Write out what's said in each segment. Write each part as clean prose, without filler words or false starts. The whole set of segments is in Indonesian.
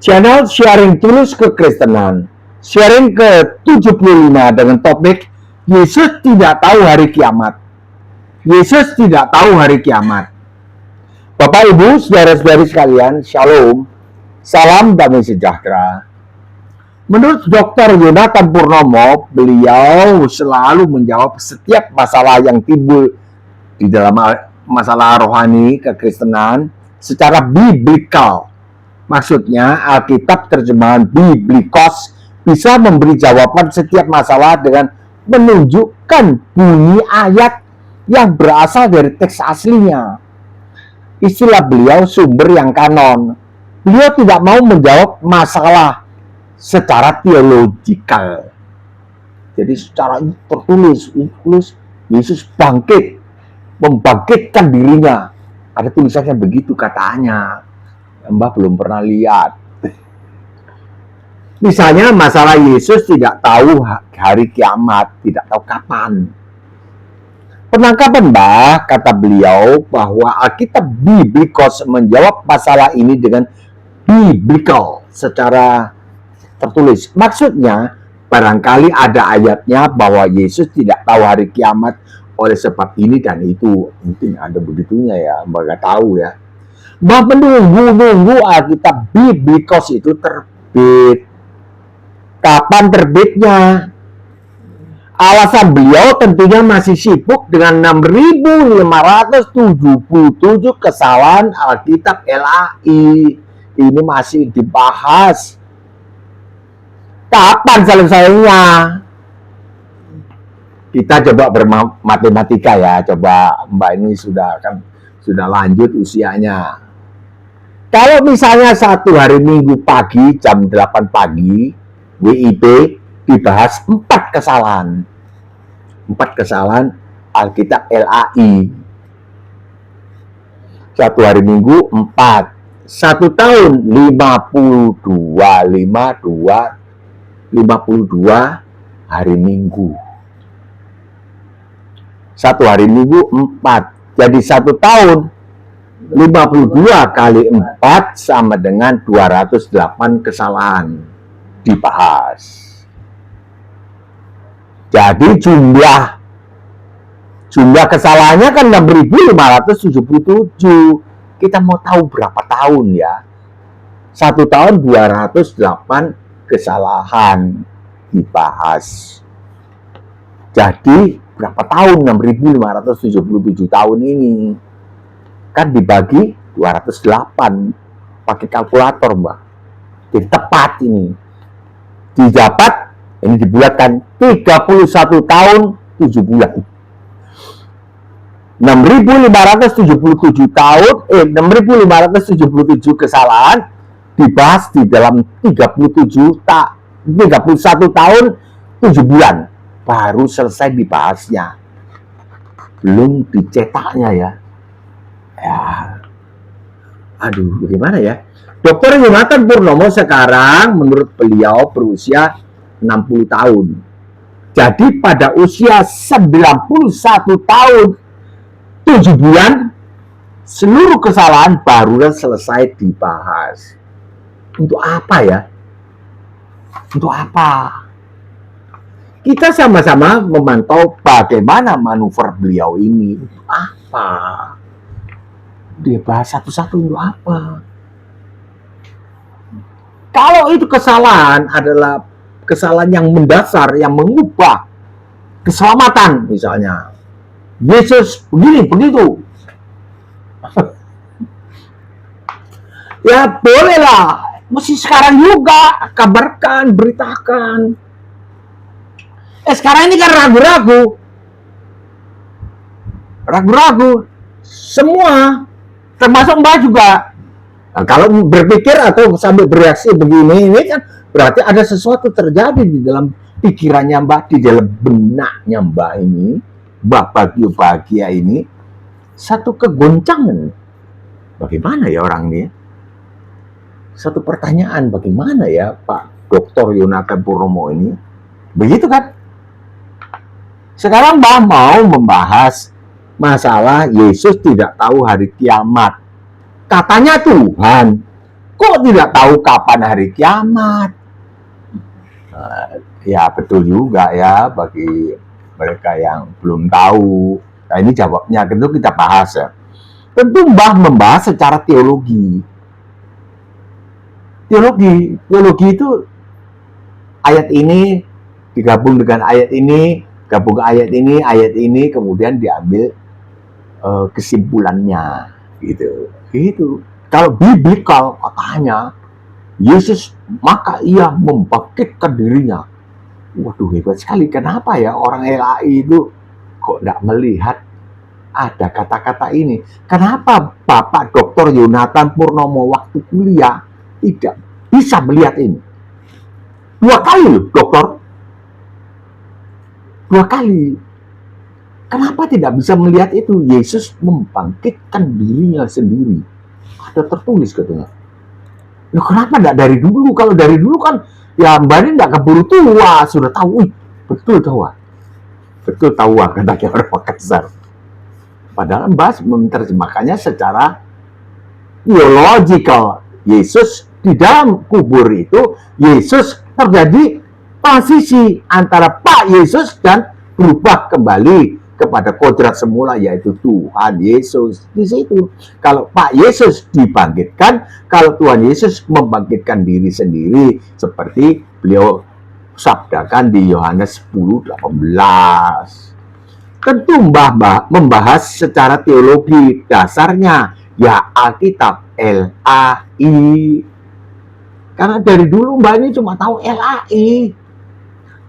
Channel Sharing Tulus Kekristenan, sharing ke-75 dengan topik Yesus tidak tahu hari kiamat. Yesus tidak tahu hari kiamat. Bapak, Ibu, saudara-saudari sekalian, Shalom, salam damai sejahtera. Menurut Dr. Yonatan Purnomo, beliau selalu menjawab setiap masalah yang timbul di dalam masalah rohani kekristenan secara biblikal. Maksudnya, Alkitab terjemahan Biblikos bisa memberi jawaban setiap masalah dengan menunjukkan bunyi ayat yang berasal dari teks aslinya. Istilah beliau sumber yang kanon. Beliau tidak mau menjawab masalah secara teologikal. Jadi secara tertulis, Yesus bangkit, membangkitkan dirinya. Ada tulisannya begitu katanya. Mbak belum pernah lihat. Misalnya masalah Yesus tidak tahu hari kiamat, tidak tahu kapan. Penangkapan Mbah, kata beliau, bahwa Alkitab Biblikos menjawab masalah ini dengan biblikal, secara tertulis. Maksudnya, barangkali ada ayatnya bahwa Yesus tidak tahu hari kiamat oleh sebab ini dan itu. Mungkin ada begitunya ya, Mbak nggak tahu ya. Mbah menunggu Alkitab Biblikos itu terbit. Kapan terbitnya? Alasan beliau tentunya masih sibuk dengan 6.577 kesalahan Alkitab LAI. Ini masih dibahas. Kapan selesainya? Kita coba bermatematika ya. Coba Mbak ini sudah lanjut usianya. Kalau misalnya satu hari Minggu pagi jam 8 pagi WIB dibahas 4 kesalahan. 4 kesalahan Alkitab LAI. Satu hari Minggu 4. Satu tahun 52 hari Minggu. Satu hari Minggu 4. Jadi satu tahun 52 kali 4 sama dengan 208 kesalahan dibahas. Jadi jumlah kesalahannya kan 6.577. Kita mau tahu berapa tahun ya? Satu tahun 208 kesalahan dibahas. Jadi berapa tahun 6.577 tahun ini? Kan dibagi 208 pakai kalkulator, Mbak. Jadi tepat ini. Didapat, ini dibulatkan 31 tahun 7 bulan. 6.577 tahun, 6.577 kesalahan dibahas di dalam 31 tahun 7 bulan. Baru selesai dibahasnya. Belum dicetaknya ya. Aduh, bagaimana ya? Dr. Yonatan Purnomo sekarang menurut beliau berusia 60 tahun. Jadi pada usia 91 tahun 7 bulan seluruh kesalahan baru selesai dibahas. Untuk apa ya? Untuk apa? Kita sama-sama memantau bagaimana manuver beliau ini. Untuk apa? Dia bahas satu-satu untuk apa? Kalau itu kesalahan adalah kesalahan yang mendasar, yang mengubah keselamatan misalnya. Yesus begini, begitu. Ya bolehlah. Mesti sekarang juga kabarkan, beritakan. Sekarang ini kan ragu-ragu. Semua. Termasuk Mbak juga. Nah, kalau berpikir atau sambil bereaksi begini, ini kan berarti ada sesuatu terjadi di dalam pikirannya Mbak, di dalam benaknya Mbak ini, Mbak bahagia ini, satu kegoncangan. Bagaimana ya orang ini? Satu pertanyaan, bagaimana ya Pak Dr. Yonatan Purnomo ini? Begitu kan? Sekarang Mbak mau membahas masalah Yesus tidak tahu hari kiamat. Katanya Tuhan. kok tidak tahu kapan hari kiamat? Ya betul juga ya bagi mereka yang belum tahu. Nah ini jawabnya, tentu kita bahas ya. Tentu Mbah membahas secara teologi. Teologi itu ayat ini digabung dengan ayat ini, gabung ke ayat ini, kemudian diambil kesimpulannya, gitu. Itu kalau biblikal katanya Yesus maka ia membangkitkan dirinya. Waduh hebat sekali. Kenapa ya orang LAI itu kok tidak melihat ada kata-kata ini? Kenapa Bapak Dr. Yonatan Purnomo waktu kuliah tidak bisa melihat ini? 2 kali loh, dokter. 2 kali. Kenapa tidak bisa melihat itu? Yesus membangkitkan dirinya sendiri. Ada tertulis katanya. Loh, kenapa tidak dari dulu? Kalau dari dulu kan ya Mbak ini tidak keburu tua, sudah tahu. Betul tua. Betul tua katanya orang Makassar. Padahal Mbak menerjemahkannya secara theological. Yesus di dalam kubur itu, Yesus terjadi transisi antara Pak Yesus dan berubah kembali kepada kodrat semula, yaitu Tuhan Yesus. Di situ kalau Pak Yesus dibangkitkan, kalau Tuhan Yesus membangkitkan diri sendiri seperti beliau sabdakan di Yohanes 10:18. Tentu Mbah membahas secara teologi, dasarnya ya Alkitab LAI. Karena dari dulu Mbah ini cuma tahu LAI.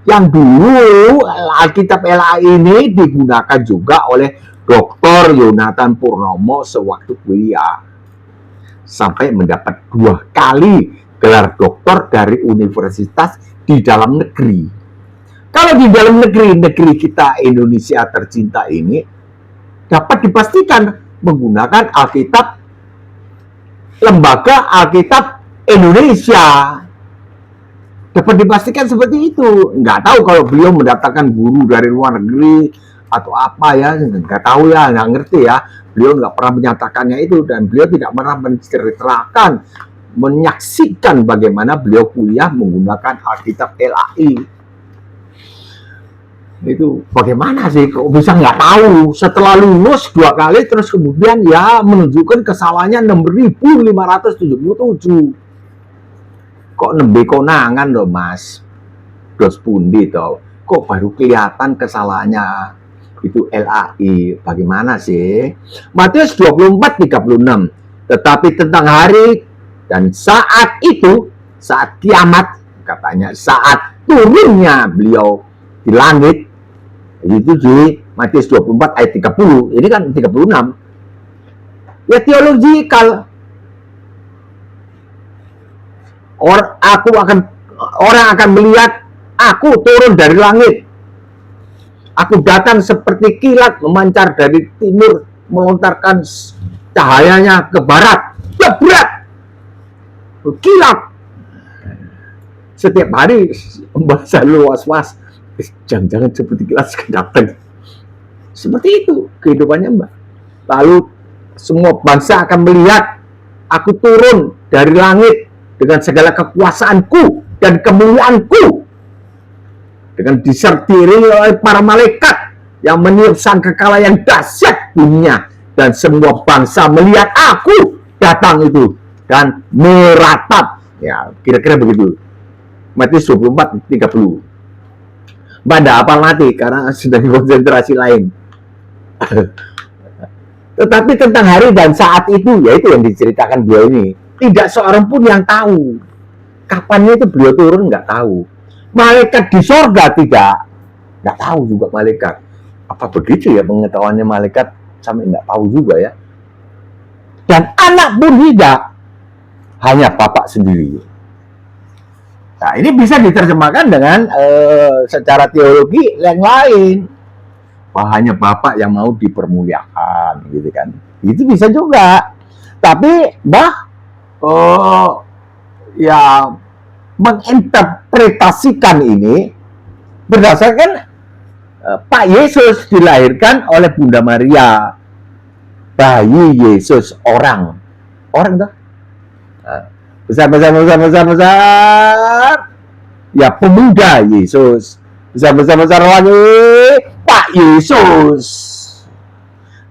Yang dulu Alkitab LAI ini digunakan juga oleh Dr. Yonatan Purnomo sewaktu kuliah. Sampai mendapat 2 kali gelar doktor dari universitas di dalam negeri. Kalau di dalam negeri kita Indonesia tercinta ini dapat dipastikan menggunakan Alkitab, Lembaga Alkitab Indonesia. Dapat dipastikan seperti itu. Nggak tahu kalau beliau mendatangkan guru dari luar negeri atau apa ya, nggak tahu ya, nggak ngerti ya. Beliau nggak pernah menyatakannya itu, dan beliau tidak pernah menceritakan, menyaksikan bagaimana beliau kuliah menggunakan Alkitab LAI. Itu bagaimana sih kok bisa nggak tahu? Setelah lulus 2 kali terus kemudian ya menunjukkan kesalahannya 6.577. Kok nembe konangan loh Mas, dos pundi toh, kok baru kelihatan kesalahannya itu LAI? Bagaimana sih? Matius 24:36. Tetapi tentang hari dan saat itu, saat kiamat katanya, saat turunnya beliau di langit, itu di Matius 24 ayat 30. Ini kan 36. Ya teologikal. Orang akan melihat aku turun dari langit. Aku datang seperti kilat memancar dari timur, melontarkan cahayanya ke barat. Jebret! Kilat. Setiap hari Mbak selalu was-was. Jangan-jangan seperti kilat datang. Seperti itu kehidupannya Mbak. Lalu semua bangsa akan melihat aku turun dari langit dengan segala kekuasaanku dan kemuliaanku, dengan disertiri oleh para malaikat yang meniup sangkakala yang dahsyat bunyinya, dan semua bangsa melihat aku datang itu dan meratap. Ya, kira-kira begitu. Matius 24:30. Mbak tidak hafal mati karena sedang konsentrasi lain. Tetapi tentang hari dan saat itu, yaitu yang diceritakan beliau ini, tidak seorang pun yang tahu. Kapannya itu beliau turun, nggak tahu. Malaikat di sorga nggak tahu juga malaikat. Apa begitu ya pengetahuannya malaikat sampai nggak tahu juga ya. Dan anak pun tidak, hanya Bapak sendiri. Nah ini bisa diterjemahkan dengan secara teologi yang lain. Hanya Bapak yang mau dipermuliakan, gitu kan? Itu bisa juga. Tapi ya menginterpretasikan ini berdasarkan Pak Yesus dilahirkan oleh Bunda Maria, bayi Yesus orang tuh. besar. Ya pemuda Yesus. Besar lagi Pak Yesus.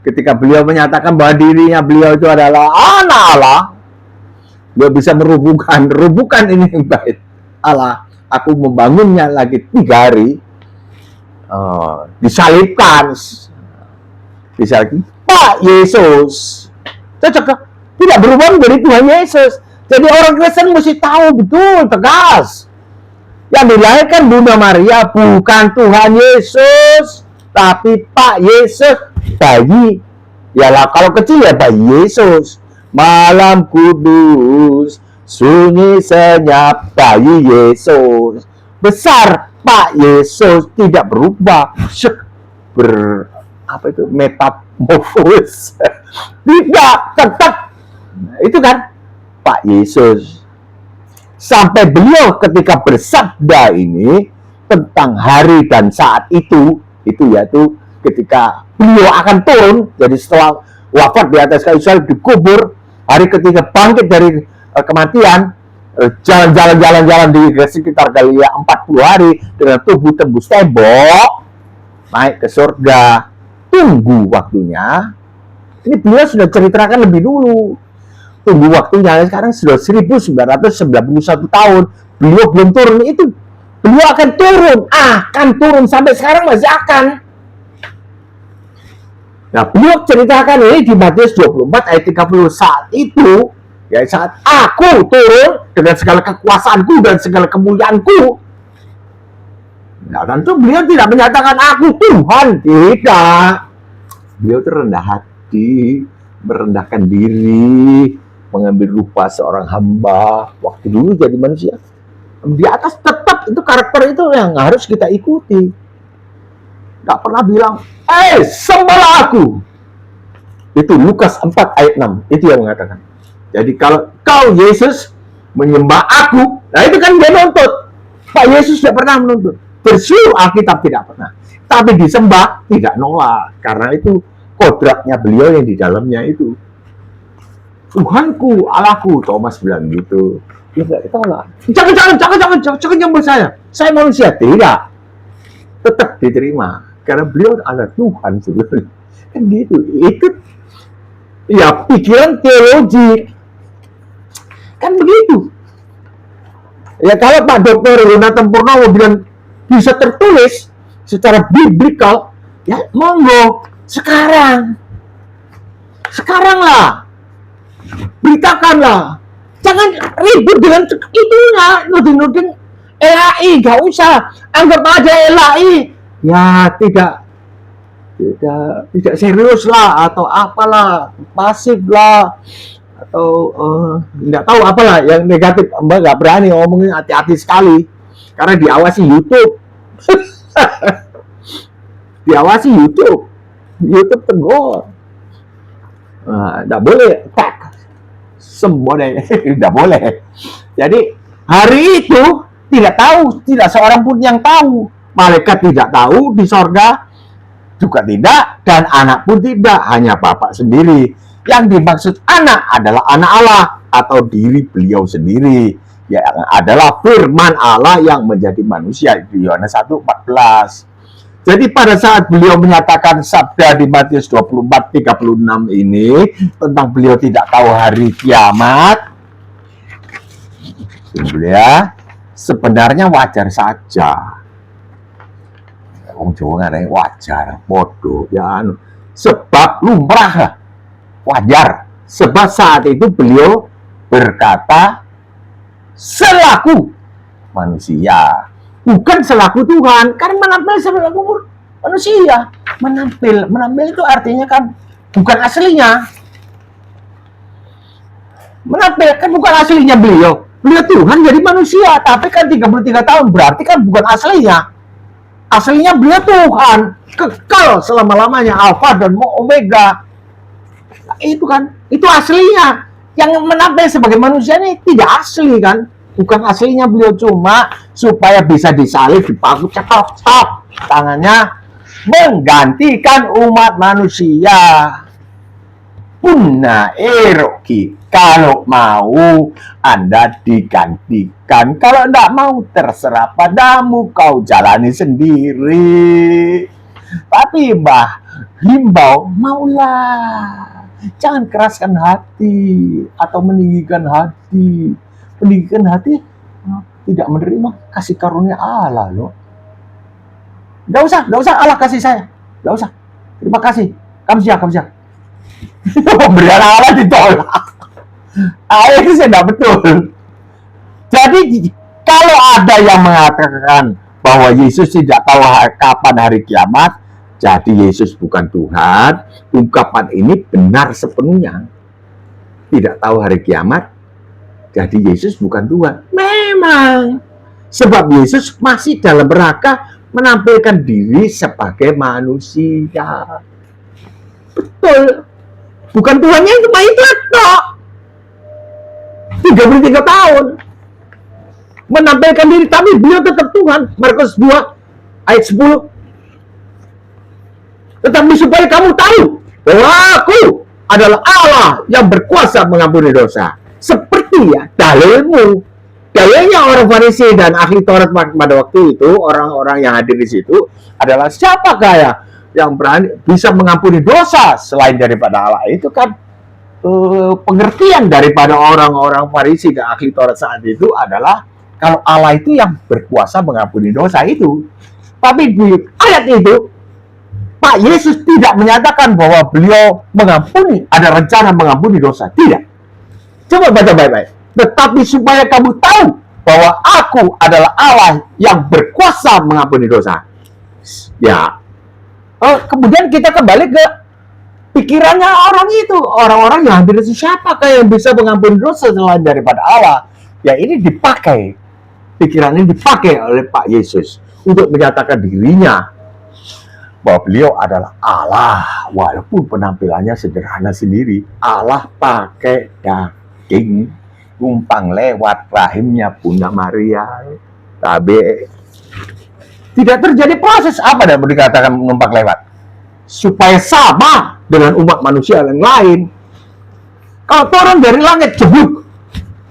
Ketika beliau menyatakan bahwa dirinya beliau itu adalah anak Allah, beliau bisa merubuhkan ini yang baik Allah. Aku membangunnya lagi 3 hari. Disalibkan. Pak Yesus. Cocok. Tidak berubah menjadi Tuhan Yesus. Jadi orang Kristen mesti tahu betul, tegas. Yang dilahirkan Bunda Maria bukan Tuhan Yesus, tapi Pak Yesus, bayi. Yalah, kalau kecil ya bayi Yesus. Malam kudus, sunyi senyap, bayi Yesus. Besar Pak Yesus, tidak berubah. Metamorfos. Tidak, tetap. Nah, itu kan Pak Yesus. Sampai beliau ketika bersabda ini tentang hari dan saat itu yaitu ketika beliau akan turun, jadi setelah wafat di atas kayu salib, dikubur, hari ketiga bangkit dari kematian, jalan-jalan di sekitar Galilea 40 hari dengan tubuh tembus tembok, naik ke surga. Tunggu waktunya. Ini beliau sudah ceritakan lebih dulu. Tunggu waktunya, sekarang sudah 1991 tahun. Beliau belum turun itu. Beliau akan turun sampai sekarang masih akan. Nah, beliau ceritakan ini di Matius 24 ayat 30 saat itu, ya saat aku turun dengan segala kekuasaanku dan segala kemuliaanku. Nah, tentu beliau tidak menyatakan aku Tuhan, tidak. Beliau terendah hati, merendahkan diri, mengambil rupa seorang hamba waktu dulu jadi manusia. Di atas tetap itu karakter itu yang harus kita ikuti. Gak pernah bilang, sembahlah aku. Itu Lukas 4 ayat 6, itu yang mengatakan. Jadi kalau kau Yesus menyembah aku, nah itu kan dia nuntut. Pak Yesus tidak pernah menuntut. Bersyukur Alkitab tidak pernah. Tapi disembah tidak nolak, karena itu kodratnya beliau yang di dalamnya itu. Tuhanku, Allahku, Thomas bilang gitu. Ya enggak ditolak. Jangan nyembah saya. Saya manusia, tidak. Tetap diterima karena beliau adalah Tuhan sebenarnya. Kan gitu. Itu ya pikiran teologi. Kan begitu. Ya kalau Pak Dr. Yonatan Purnomo bilang bisa tertulis secara biblikal, ya monggo sekarang lah. Beritakanlah, jangan ribut dengan itunya, nuding LAI, gak usah, anggap aja LAI, ya tidak serius lah, atau apalah, pasif lah, atau nggak tahu apalah yang negatif. Mbak nggak berani ngomongin, hati-hati sekali, karena diawasi YouTube, YouTube tegur, nggak boleh tag. Sembodai, tidak boleh. Jadi hari itu tidak seorang pun yang tahu. Malaikat tidak tahu di sorga juga tidak, dan anak pun tidak, hanya Bapa sendiri. Yang dimaksud anak adalah anak Allah atau diri beliau sendiri, yang adalah firman Allah yang menjadi manusia di Yohanes 1:14. Jadi pada saat beliau menyatakan sabda di Matius 24:36 ini tentang beliau tidak tahu hari kiamat, ya, sebenarnya wajar saja. Wong Jawa ngarani wajar, bodoh, ya sebab lumrah, wajar. Sebab saat itu beliau berkata selaku manusia, bukan selaku Tuhan, karena menampil selaku manusia. Menampil itu artinya kan bukan aslinya. Menampil kan bukan aslinya beliau. Beliau Tuhan jadi manusia, tapi kan 33 tahun, berarti kan bukan aslinya. Aslinya beliau Tuhan, kekal selama-lamanya, Alfa dan Omega. Nah, itu kan, itu aslinya. Yang menampil sebagai manusia ini tidak asli kan. Bukan aslinya beliau, cuma supaya bisa disalib, dipaku, cetok, tangannya menggantikan umat manusia. punna eroki. Kalau mau Anda digantikan, kalau tidak mau terserah padamu, kau jalani sendiri. Tapi Mbah himbau, maulah, jangan keraskan hati atau meninggikan hati. Meninggikan hati tidak menerima kasih karunia Allah loh. Nggak usah Allah kasih saya, nggak usah. Terima kasih, kamsia. Pemberian Allah ditolak. Itu saya nggak betul. Jadi kalau ada yang mengatakan bahwa Yesus tidak tahu kapan hari kiamat, jadi Yesus bukan Tuhan. Ungkapan ini benar sepenuhnya. Tidak tahu hari kiamat, jadi Yesus bukan Tuhan. Memang. Sebab Yesus masih dalam rangka menampilkan diri sebagai manusia. Betul. Bukan Tuhannya itu itu tok. 33 tahun. Menampilkan diri, tapi beliau tetap Tuhan. Markus 2 ayat 10. Tetapi supaya kamu tahu bahwa aku adalah Allah yang berkuasa mengampuni dosa. Seperti ya dalilmu. Dalilnya orang Farisi dan ahli Taurat pada waktu itu, orang-orang yang hadir di situ adalah siapakah yang berani bisa mengampuni dosa selain daripada Allah. Itu kan pengertian daripada orang-orang Farisi dan ahli Taurat saat itu adalah kalau Allah itu yang berkuasa mengampuni dosa itu. Tapi di ayat itu Pak Yesus tidak menyatakan bahwa beliau mengampuni, ada rencana mengampuni dosa. Tidak. Coba baca baik-baik. Tetapi supaya kamu tahu bahwa aku adalah Allah yang berkuasa mengampuni dosa. Ya. Kemudian kita kembali ke pikirannya orang itu. Orang-orang yang hadir itu siapakah yang bisa mengampuni dosa selain daripada Allah? Ya ini dipakai. Pikiran ini dipakai oleh Pak Yesus untuk menyatakan dirinya bahwa beliau adalah Allah, walaupun penampilannya sederhana sendiri. Allah pakai daging, numpang lewat rahimnya Bunda Maria. Tapi tidak terjadi proses apa yang dikatakan numpang lewat, supaya sama dengan umat manusia yang lain. Kalau turun dari langit jeblok,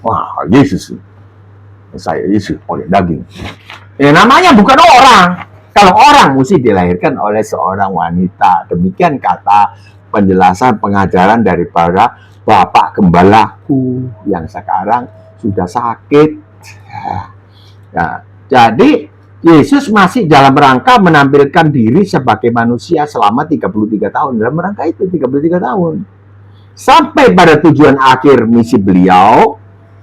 wah Yesus, saya Yesus pakai daging. Ya namanya bukan orang. Kalau orang mesti dilahirkan oleh seorang wanita. Demikian kata penjelasan pengajaran daripada Bapak Gembalaku yang sekarang sudah sakit. Nah, jadi Yesus masih dalam rangka menampilkan diri sebagai manusia selama 33 tahun. Dalam rangka itu 33 tahun. Sampai pada tujuan akhir misi beliau,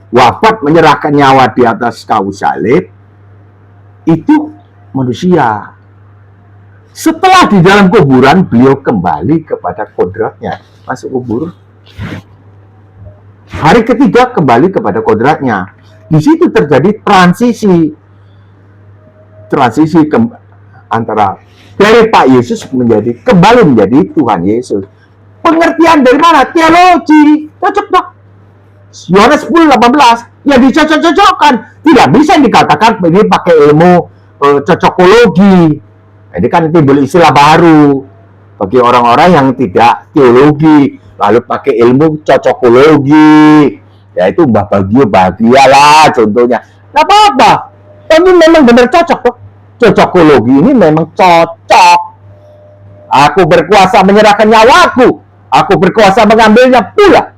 wafat menyerahkan nyawa di atas kayu salib, itu manusia. Setelah di dalam kuburan, beliau kembali kepada kodratnya. Masuk kubur. Hari ketiga kembali kepada kodratnya. Di situ terjadi transisi antara dari Pak Yesus kembali menjadi Tuhan Yesus. Pengertian dari mana? Teologi. Cocok dok. Yohanes 10:18 yang dicocok-cocokkan. Tidak bisa dikatakan ini pakai ilmu cocokologi. Ini kan timbul istilah baru bagi orang-orang yang tidak teologi, lalu pakai ilmu cocokologi. Yaitu Mbah Bagio bahagialah contohnya. Nggak apa-apa. Tapi memang benar cocok kok. Cocokologi ini memang cocok. Aku berkuasa menyerahkan nyawaku. Aku berkuasa mengambilnya pula.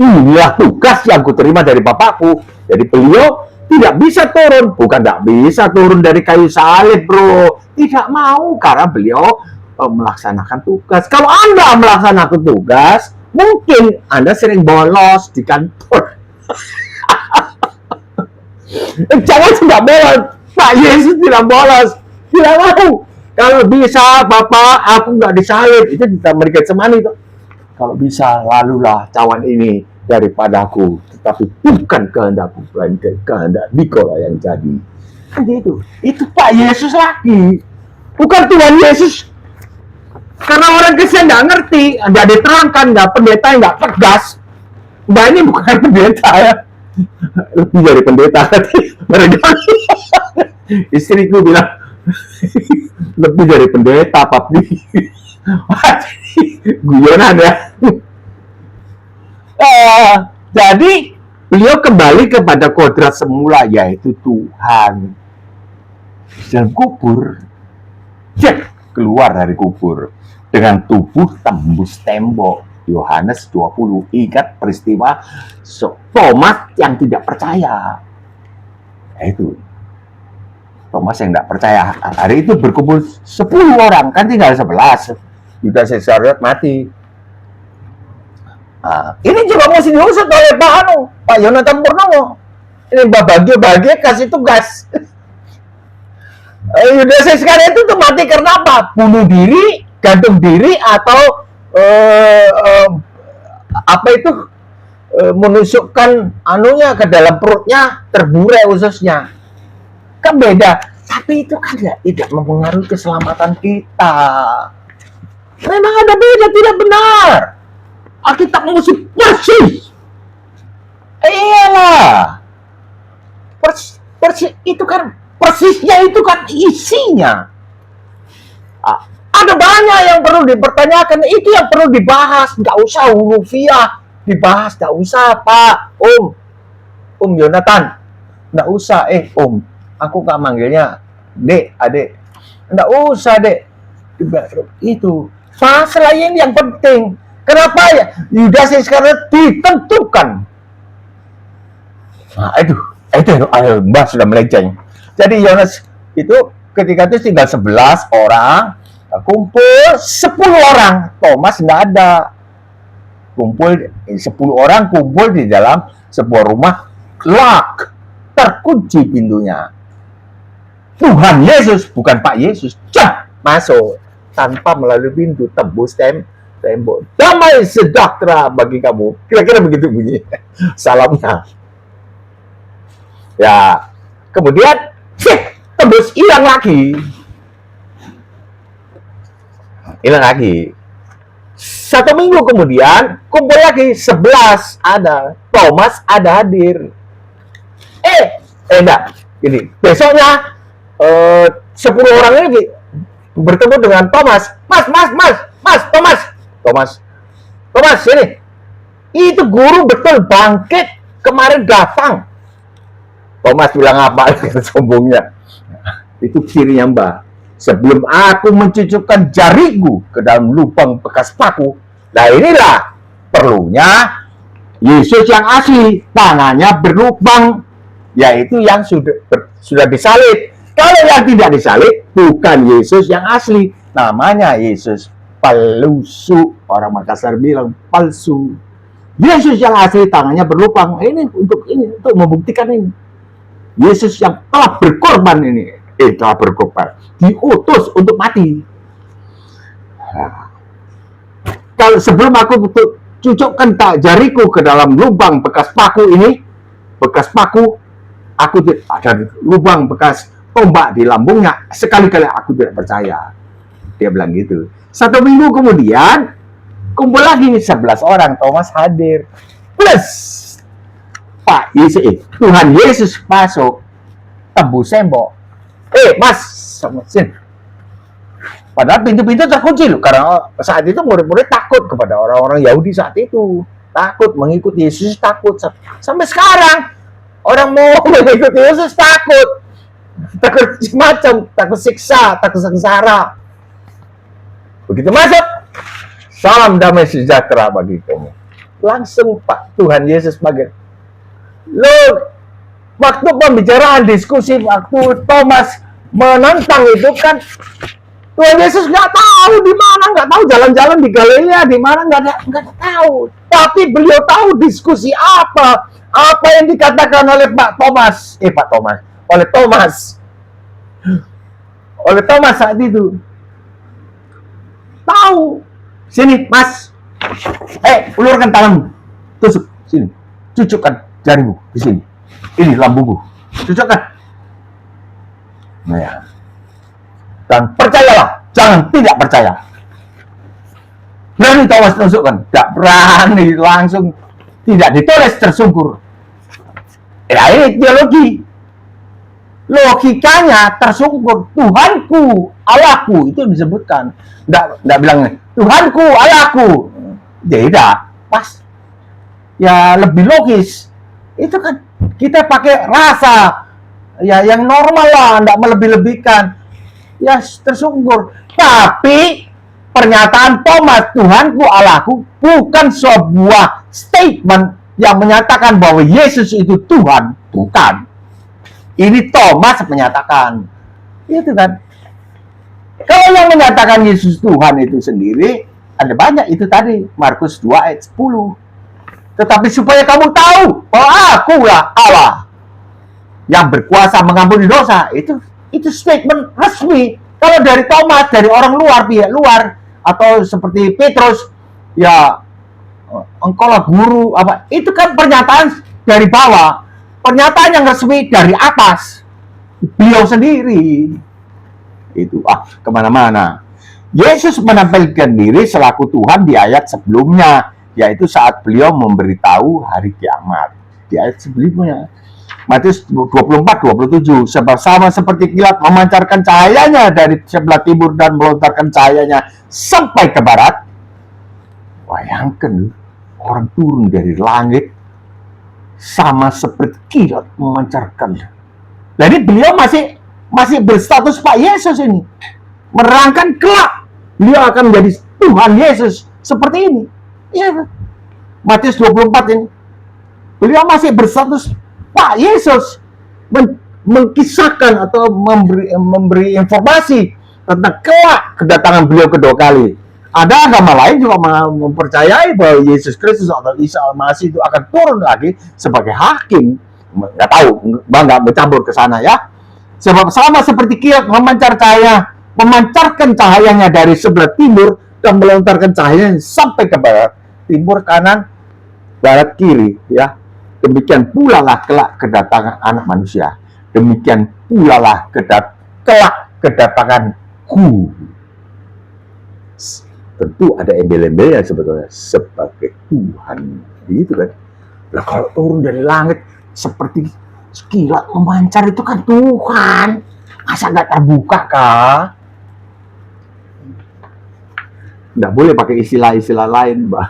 Inilah tugas yang kuterima dari Bapakku. Jadi beliau tidak bisa turun. Bukan tidak bisa turun dari kayu salib, bro. Tidak mau karena beliau melaksanakan tugas. Kalau Anda melaksanakan tugas, mungkin Anda sering bolos di kantor. Jangan tidak bolos. Pak Yesus tidak bolos. Tidak mau. Kalau bisa, Bapak, aku nggak disalib. Itu kita memberikan semani itu. Kalau bisa, lalulah cawan ini daripadaku. Tetapi bukan kehendakku, melainkan kehendak Dikola yang jadi. Kan itu. Itu Pak Yesus lagi. Bukan Tuhan Yesus. Karena orang Kristen nggak ngerti, nggak diterangkan, nggak pendeta nggak tegas. Mbak ini bukan pendeta ya. Lebih dari pendeta. Mereka istriku bilang, lebih dari pendeta, papi. Guyonan ya. Jadi beliau kembali kepada kodrat semula, yaitu Tuhan. Dalam kubur, dia keluar dari kubur dengan tubuh tembus tembok. Yohanes 20. Ingat peristiwa Thomas yang tidak percaya. Itu Thomas yang tidak percaya. Hari itu berkumpul 10 orang, kan tinggal 11. Yudas Iskariot mati. Ini juga mesti diusut oleh Pak Yonatan Purnomo. Ini Mbak Bagio kasih tugas. Yudas Iskariot itu mati karena apa? Bunuh diri, gantung diri, atau menusukkan anunya ke dalam perutnya, terburai ususnya. Kan beda. Tapi itu kan tidak mempengaruhi keselamatan kita. Memang ada beda, tidak benar. Alkitab mesti persis. Iyalah. Persis itu kan, persisnya itu kan isinya. Ada banyak yang perlu dipertanyakan, itu yang perlu dibahas. Nggak usah hurufiah dibahas, nggak usah Pak, Om Yonatan, nggak usah. Om, aku nggak manggilnya Dek, Adek, nggak usah Dek. Itu masalah ini yang penting. Kenapa ya Yudas Iskariot ditentukan? Ayo, Mbak sudah melenceng. Jadi Yohanes itu ketika itu tinggal 11 orang, kumpul 10 orang, Thomas nggak ada. 10 orang kumpul di dalam sebuah rumah, lock, terkunci pintunya. Tuhan Yesus, bukan Pak Yesus, masuk tanpa melalui pintu, tembus tembok. Damai sejahtera bagi kamu. Kira-kira begitu bunyi salamnya. Ya, kemudian tembus, hilang lagi. 1 minggu kemudian kumpul lagi 11, ada Thomas, ada hadir. Enggak. Ini besoknya 10 orang ini bertemu dengan Thomas. Thomas sini. Itu guru betul, bangkit, kemarin datang. Thomas bilang apa? Sombongnya. Itu cirinya Mbak. Sebelum aku mencucukkan jariku ke dalam lubang bekas paku, nah inilah perlunya Yesus yang asli, tangannya berlubang, yaitu yang sudah disalib. Kalau yang tidak disalib, bukan Yesus yang asli, namanya Yesus palsu. Orang Makassar bilang palsu. Yesus yang asli tangannya berlubang. Ini untuk membuktikan ini. Yesus yang telah berkorban ini. Telah berkorban, diutus untuk mati. Kalau sebelum aku cucukkan jariku ke dalam lubang bekas paku ini, aku ada lubang bekas tombak di lambungnya, sekali-kali aku tidak percaya. Dia bilang gitu. 1 minggu kemudian kumpul lagi 11 orang, Thomas hadir, plus Pak Yesus, Tuhan Yesus masuk, tembus tembok. Mas, sini. Padahal pintu-pintu terkunci loh, karena saat itu murid-murid takut kepada orang-orang Yahudi saat itu, takut mengikuti Yesus, takut sampai sekarang orang mau mengikuti Yesus takut macam, takut siksa, takut sengsara. Begitu masuk, salam damai sejahtera bagi kamu. Langsung Pak Tuhan Yesus bagian. Loh, waktu pembicaraan diskusi, waktu Thomas menantang itu kan Tuhan Yesus nggak tahu di mana, nggak tahu jalan-jalan di Galilea di mana, nggak tahu. Tapi beliau tahu diskusi apa yang dikatakan oleh oleh Thomas saat itu. Tahu. Sini, Mas. Ulurkan tanganmu. Tusuk sini. Cucukkan jarimu di sini. Ini lambungku. Cucukkan. Nah ya. Dan percayalah, jangan tidak percaya. Berani Thomas tunjukkan? Tidak berani, langsung tidak ditulis tersungkur. Ini teologi. logikanya tersungkur. Tuhanku, Allahku, itu disebutkan. Nggak bilang Tuhanku, Allahku. Tidak, pas. Ya lebih logis. Itu kan kita pakai rasa ya yang normal lah, nggak melebih-lebihkan. Ya tersungkur. Tapi pernyataan Thomas, Tuhanku, Allahku, bukan sebuah statement yang menyatakan bahwa Yesus itu Tuhan. Bukan. Ini Thomas menyatakan. Itu kan. Kalau yang menyatakan Yesus Tuhan itu sendiri, ada banyak itu tadi. Markus 2 ayat 10. Tetapi supaya kamu tahu bahwa akulah Allah yang berkuasa mengampuni dosa. Itu statement resmi. Kalau dari Thomas, dari orang luar, pihak luar, atau seperti Petrus, ya engkaulah guru, apa? Itu kan pernyataan dari bawah. Pernyataan yang resmi dari atas. Beliau sendiri. Itu kemana-mana. Yesus menampilkan diri selaku Tuhan di ayat sebelumnya, yaitu saat beliau memberitahu hari kiamat. Di ayat sebelumnya, Matius 24-27, sebab sama seperti kilat memancarkan cahayanya dari sebelah timur dan melontarkan cahayanya sampai ke barat. Bayangkan, orang turun dari langit sama seperti kilat memancarkan. Jadi beliau masih berstatus Pak Yesus ini, menerangkan kelak beliau akan menjadi Tuhan Yesus seperti ini. Ya, Matius 24 ini, beliau masih berstatus Pak Yesus, mengkisahkan atau memberi informasi tentang kelak kedatangan beliau kedua kali. Ada agama lain juga mempercayai bahwa Yesus Kristus atau Isa Al-Masih itu akan turun lagi sebagai hakim. Nggak tahu, nggak bercampur ke sana ya. Sebab sama seperti kilat memancarkan cahayanya dari sebelah timur dan melontarkan cahayanya sampai ke barat, timur, kanan, barat, kiri, ya. Demikian pula lah kelak kedatangan anak manusia. Demikian pula lah kelak kedatanganku. Tentu ada embel-embelnya sebetulnya sebagai Tuhan, gitu kan. Nah, kalau turun dari langit seperti kilat memancar itu kan Tuhan. Masa nggak terbuka kah? Nggak boleh pakai istilah-istilah lain, Mbak.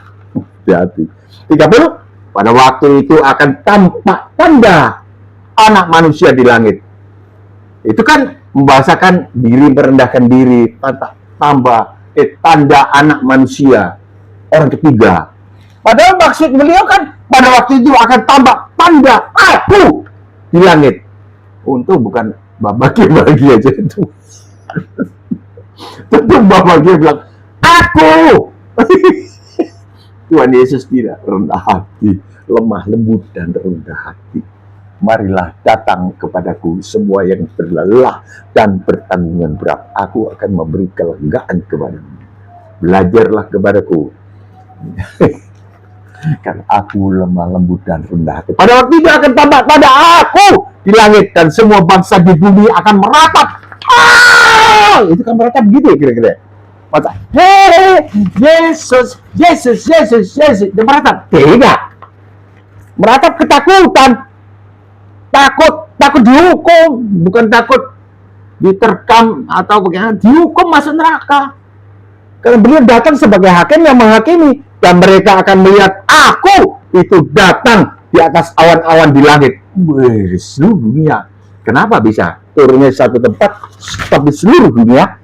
Hati-hati. 30. Pada waktu itu akan tampak tanda anak manusia di langit. Itu kan membahasakan diri, merendahkan diri, tanda anak manusia, orang ketiga. Padahal maksud beliau kan pada waktu itu akan tampak tanda aku di langit. Untung bukan bagi aja itu. Tentu bagi bilang aku. Tuhan Yesus tidak rendah hati, lemah lembut dan rendah hati. Marilah datang kepadaku semua yang berlelah dan bertanggungan berat. Aku akan memberi kelegaan kepadamu. Belajarlah kepadaku. Karena aku lemah lembut dan rendah hati. Pada waktu itu akan tampak pada aku di langit dan semua bangsa di bumi akan meratap. Itu kan meratap gitu ya kira-kira. Masa, hei, Yesus, dia meratap. Tidak. Meratap ketakutan. Takut dihukum, bukan takut diterkam atau bagaimana, dihukum masuk neraka. Karena beliau datang sebagai hakim yang menghakimi, dan mereka akan melihat aku itu datang di atas awan-awan di langit. Seluruh dunia. Kenapa bisa turunnya satu tempat, tapi seluruh dunia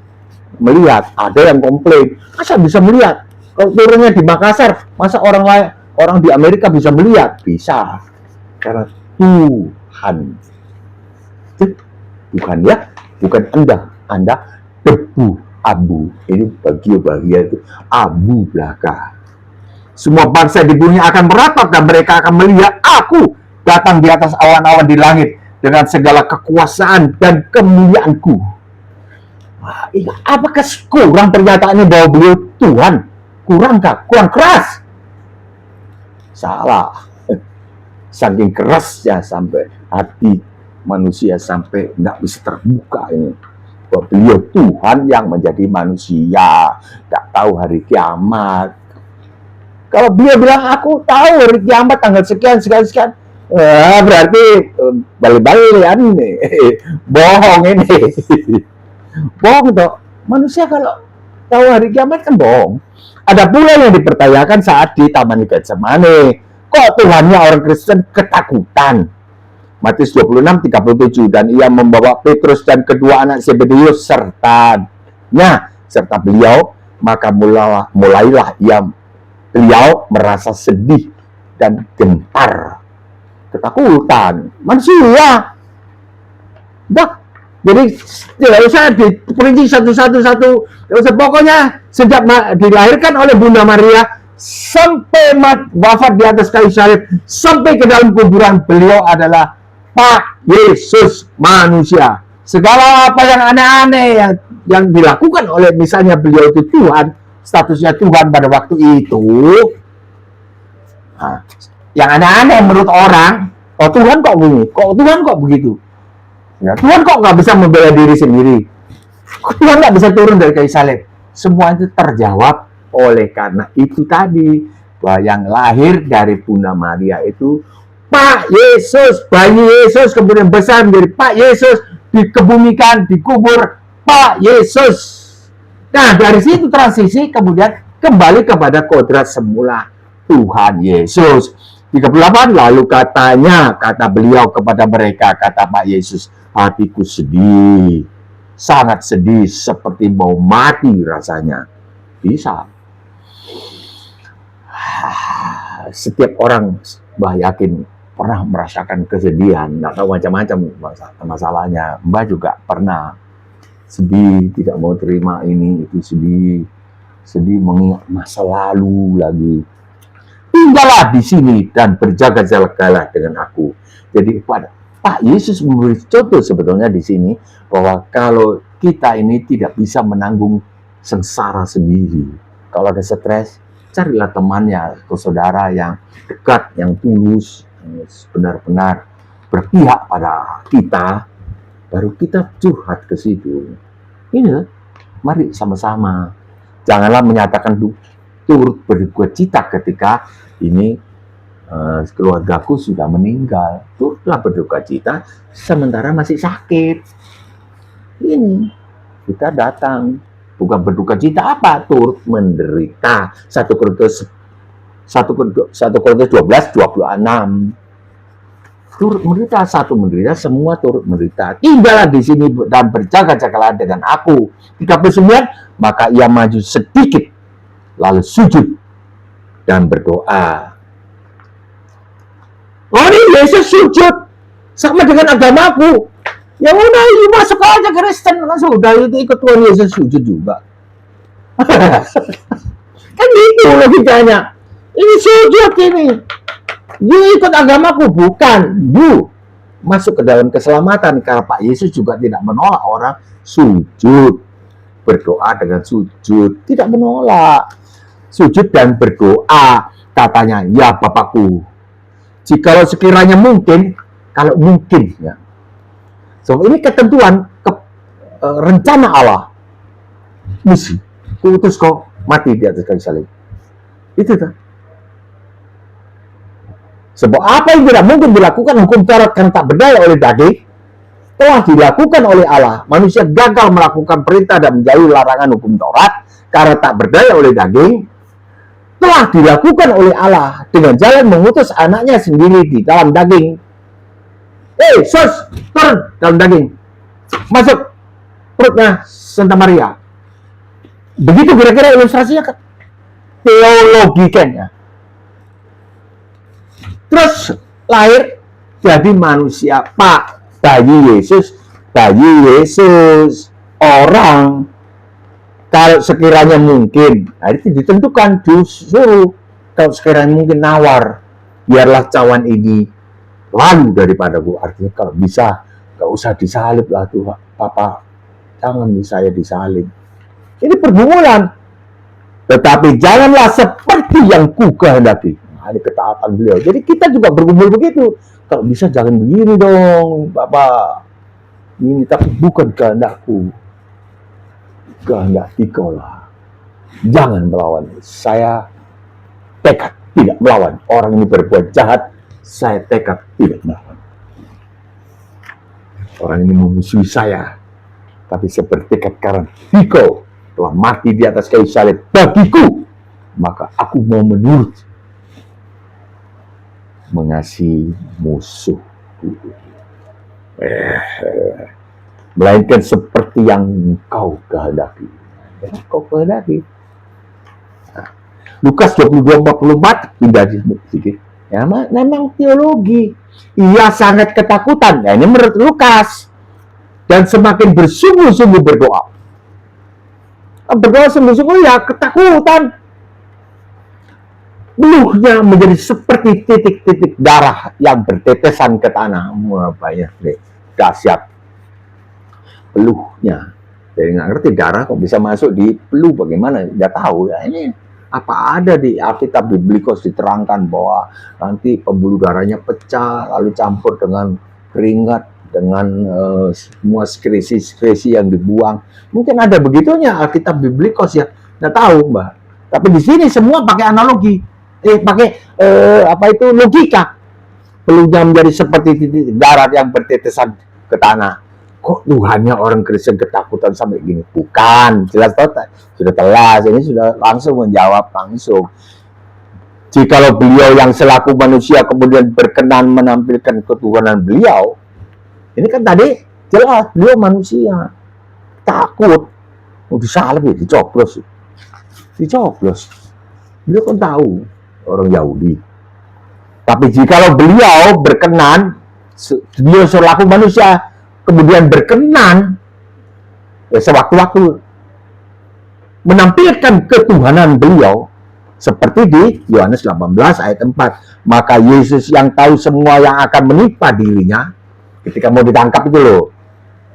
melihat? Ada yang komplain, masa bisa melihat? Kalau turunnya di Makassar, masa orang di Amerika bisa melihat? Bisa, karena Tuhan. Bukan ya, bukan Anda debu, abu. Ini bahagia itu abu belaka. Semua bangsa di bumi akan meratap dan mereka akan melihat aku datang di atas awan-awan di langit dengan segala kekuasaan dan kemuliaanku. Apakah kurang pernyataannya bahwa beliau Tuhan? Kurangkah? Kurang keras? Salah. Saking kerasnya sampai hati manusia sampai nggak bisa terbuka ini. Bahwa beliau Tuhan yang menjadi manusia, nggak tahu hari kiamat. Kalau beliau bilang aku tahu hari kiamat tanggal sekian, Wah, berarti balik-balikan nih. Bohong ini. Bohong toh. Manusia kalau tahu hari kiamat kan bohong. Ada pula yang dipertanyakan saat di Taman Getsemane. Kok Tuhannya orang Kristen ketakutan? Matius 26:37, dan ia membawa Petrus dan kedua anak Zebedeus serta beliau, maka mulailah beliau merasa sedih dan gentar. Ketakutan manusia. Dah, jadi tidak usah diperinci satu-satu. Tidak usah, pokoknya sejak dilahirkan oleh Bunda Maria sampai wafat di atas kayu salib, sampai ke dalam kuburan, beliau adalah Pak Yesus manusia. Segala apa yang aneh-aneh yang dilakukan oleh, misalnya beliau itu Tuhan, statusnya Tuhan pada waktu itu, nah, yang aneh-aneh menurut orang, oh Tuhan kok begini, kok Tuhan kok begitu, ya, Tuhan kok nggak bisa membela diri sendiri, kok Tuhan nggak bisa turun dari kayu salib. Semua itu terjawab oleh karena itu tadi, bahwa yang lahir dari Bunda Maria itu Pak Yesus, bayi Yesus, kemudian besar menjadi Pak Yesus, dikebumikan, dikubur Pak Yesus. Nah, dari situ transisi kemudian kembali kepada kodrat semula Tuhan Yesus. 38, lalu kata beliau kepada mereka, kata Pak Yesus, hatiku sedih, sangat sedih, seperti mau mati rasanya. Bisa. Setiap orang, Mbah yakin, pernah merasakan kesedihan, nggak tahu macam-macam masalahnya. Mbah juga pernah sedih, tidak mau terima ini, itu sedih mengingat masa lalu lagi. Tinggallah di sini dan berjaga-jagalah dengan aku. Jadi Pak Yesus memberi contoh sebetulnya di sini, bahwa kalau kita ini tidak bisa menanggung sengsara sendiri, kalau ada stres, carilah temannya atau saudara yang dekat, yang tulus, benar-benar berpihak pada kita, baru kita curhat ke situ. Ini, mari sama-sama. Janganlah menyatakan turut berduka cita ketika ini keluargaku sudah meninggal. Turutlah berduka cita sementara masih sakit. Ini kita datang, bukan berduka cita apa? Turut menderita. 1 Korintus 12:26. Turut menderita, satu menderita, semua turut menderita. Tinggallah di sini dan berjaga-jagalah dengan aku. 39, maka ia maju sedikit, lalu sujud dan berdoa. Oh, ini Yesus sujud sama dengan agamaku. Ya udah, ini masuk aja Kristen, langsung udah itu ikut Tuhan Yesus sujud juga. Kan gitu logikanya. Ini sujud ini. You ikut agamaku, bukan you masuk ke dalam keselamatan. Karena Pak Yesus juga tidak menolak orang sujud, berdoa dengan sujud, tidak menolak. Sujud dan berdoa, katanya, ya Bapakku, jikalau sekiranya mungkin, kalau mungkin ya. So ini ketentuan, rencana Allah, misi, kuutus kau mati di atas kayu salib. Itu kan. Sebab apa yang tidak mungkin dilakukan hukum Taurat karena tak berdaya oleh daging, telah dilakukan oleh Allah. Manusia gagal melakukan perintah dan menjauhi larangan hukum Taurat karena tak berdaya oleh daging, telah dilakukan oleh Allah dengan jalan mengutus anaknya sendiri di dalam daging. Sus, turun dalam daging, masuk perutnya Santa Maria. Begitu kira-kira ilustrasinya, teologikanya. Terus lahir jadi manusia, Pak, bayi Yesus, orang. Kalau sekiranya mungkin, nah itu ditentukan, disuruh, kalau sekiranya mungkin nawar, biarlah cawan ini lalu daripadaku. Artinya kalau bisa, gak usah disalib lah Tuhan, Papa, jangan saya disalib. Ini pergumulan, tetapi janganlah seperti yang ku kehendaki. Ini ketaatan beliau. Jadi kita juga bergumul begitu. Kalau bisa jangan begini dong, Bapak. Ini tapi bukan kehendakku. Kehendak Engkau lah. Jangan melawan. Saya tekad tidak melawan. Orang ini berbuat jahat, Saya tekad tidak melawan. Orang ini memusuhi saya, tapi saya bertekad karena Engkau telah mati di atas kayu salib bagiku, maka aku mau menurut, mengasihi musuh, melainkan seperti yang engkau kehendaki. Engkau kehendaki. Lukas 22:44, pindah sedikit. Ya, memang teologi. Ia sangat ketakutan. Ya, ini menurut Lukas. Dan semakin bersungguh-sungguh berdoa. Berdoa sungguh-sungguh ya ketakutan. Peluhnya menjadi seperti titik-titik darah yang bertetesan ke tanah. Banyak deh, dahsyat. Peluhnya. Jadi nggak ngerti darah kok bisa masuk di peluh bagaimana? Nggak tahu ya ini. Apa ada di Alkitab Biblikos diterangkan bahwa nanti pembuluh darahnya pecah lalu campur dengan keringat dengan semua sekresi yang dibuang. Mungkin ada begitunya Alkitab Biblikos ya. Nggak tahu Mbak. Tapi di sini semua pakai analogi. Pakai logika. Peluhnya menjadi seperti titik darah yang bertetesan ke tanah. Kok Tuhannya orang Kristen ketakutan sampai gini? Bukan, jelas total. Sudah telas, ini sudah langsung menjawab langsung. Jikalau beliau yang selaku manusia kemudian berkenan menampilkan ketuhanan beliau, ini kan tadi jelas beliau manusia, takut, mau disalib ya, dicoblos. Beliau kan tahu orang Yahudi. Tapi jikalau beliau berkenan, beliau selaku manusia kemudian berkenan ya, sewaktu-waktu menampilkan ketuhanan beliau seperti di Yohanes 18 ayat 4. Maka Yesus yang tahu semua yang akan menimpa dirinya ketika mau ditangkap itu loh,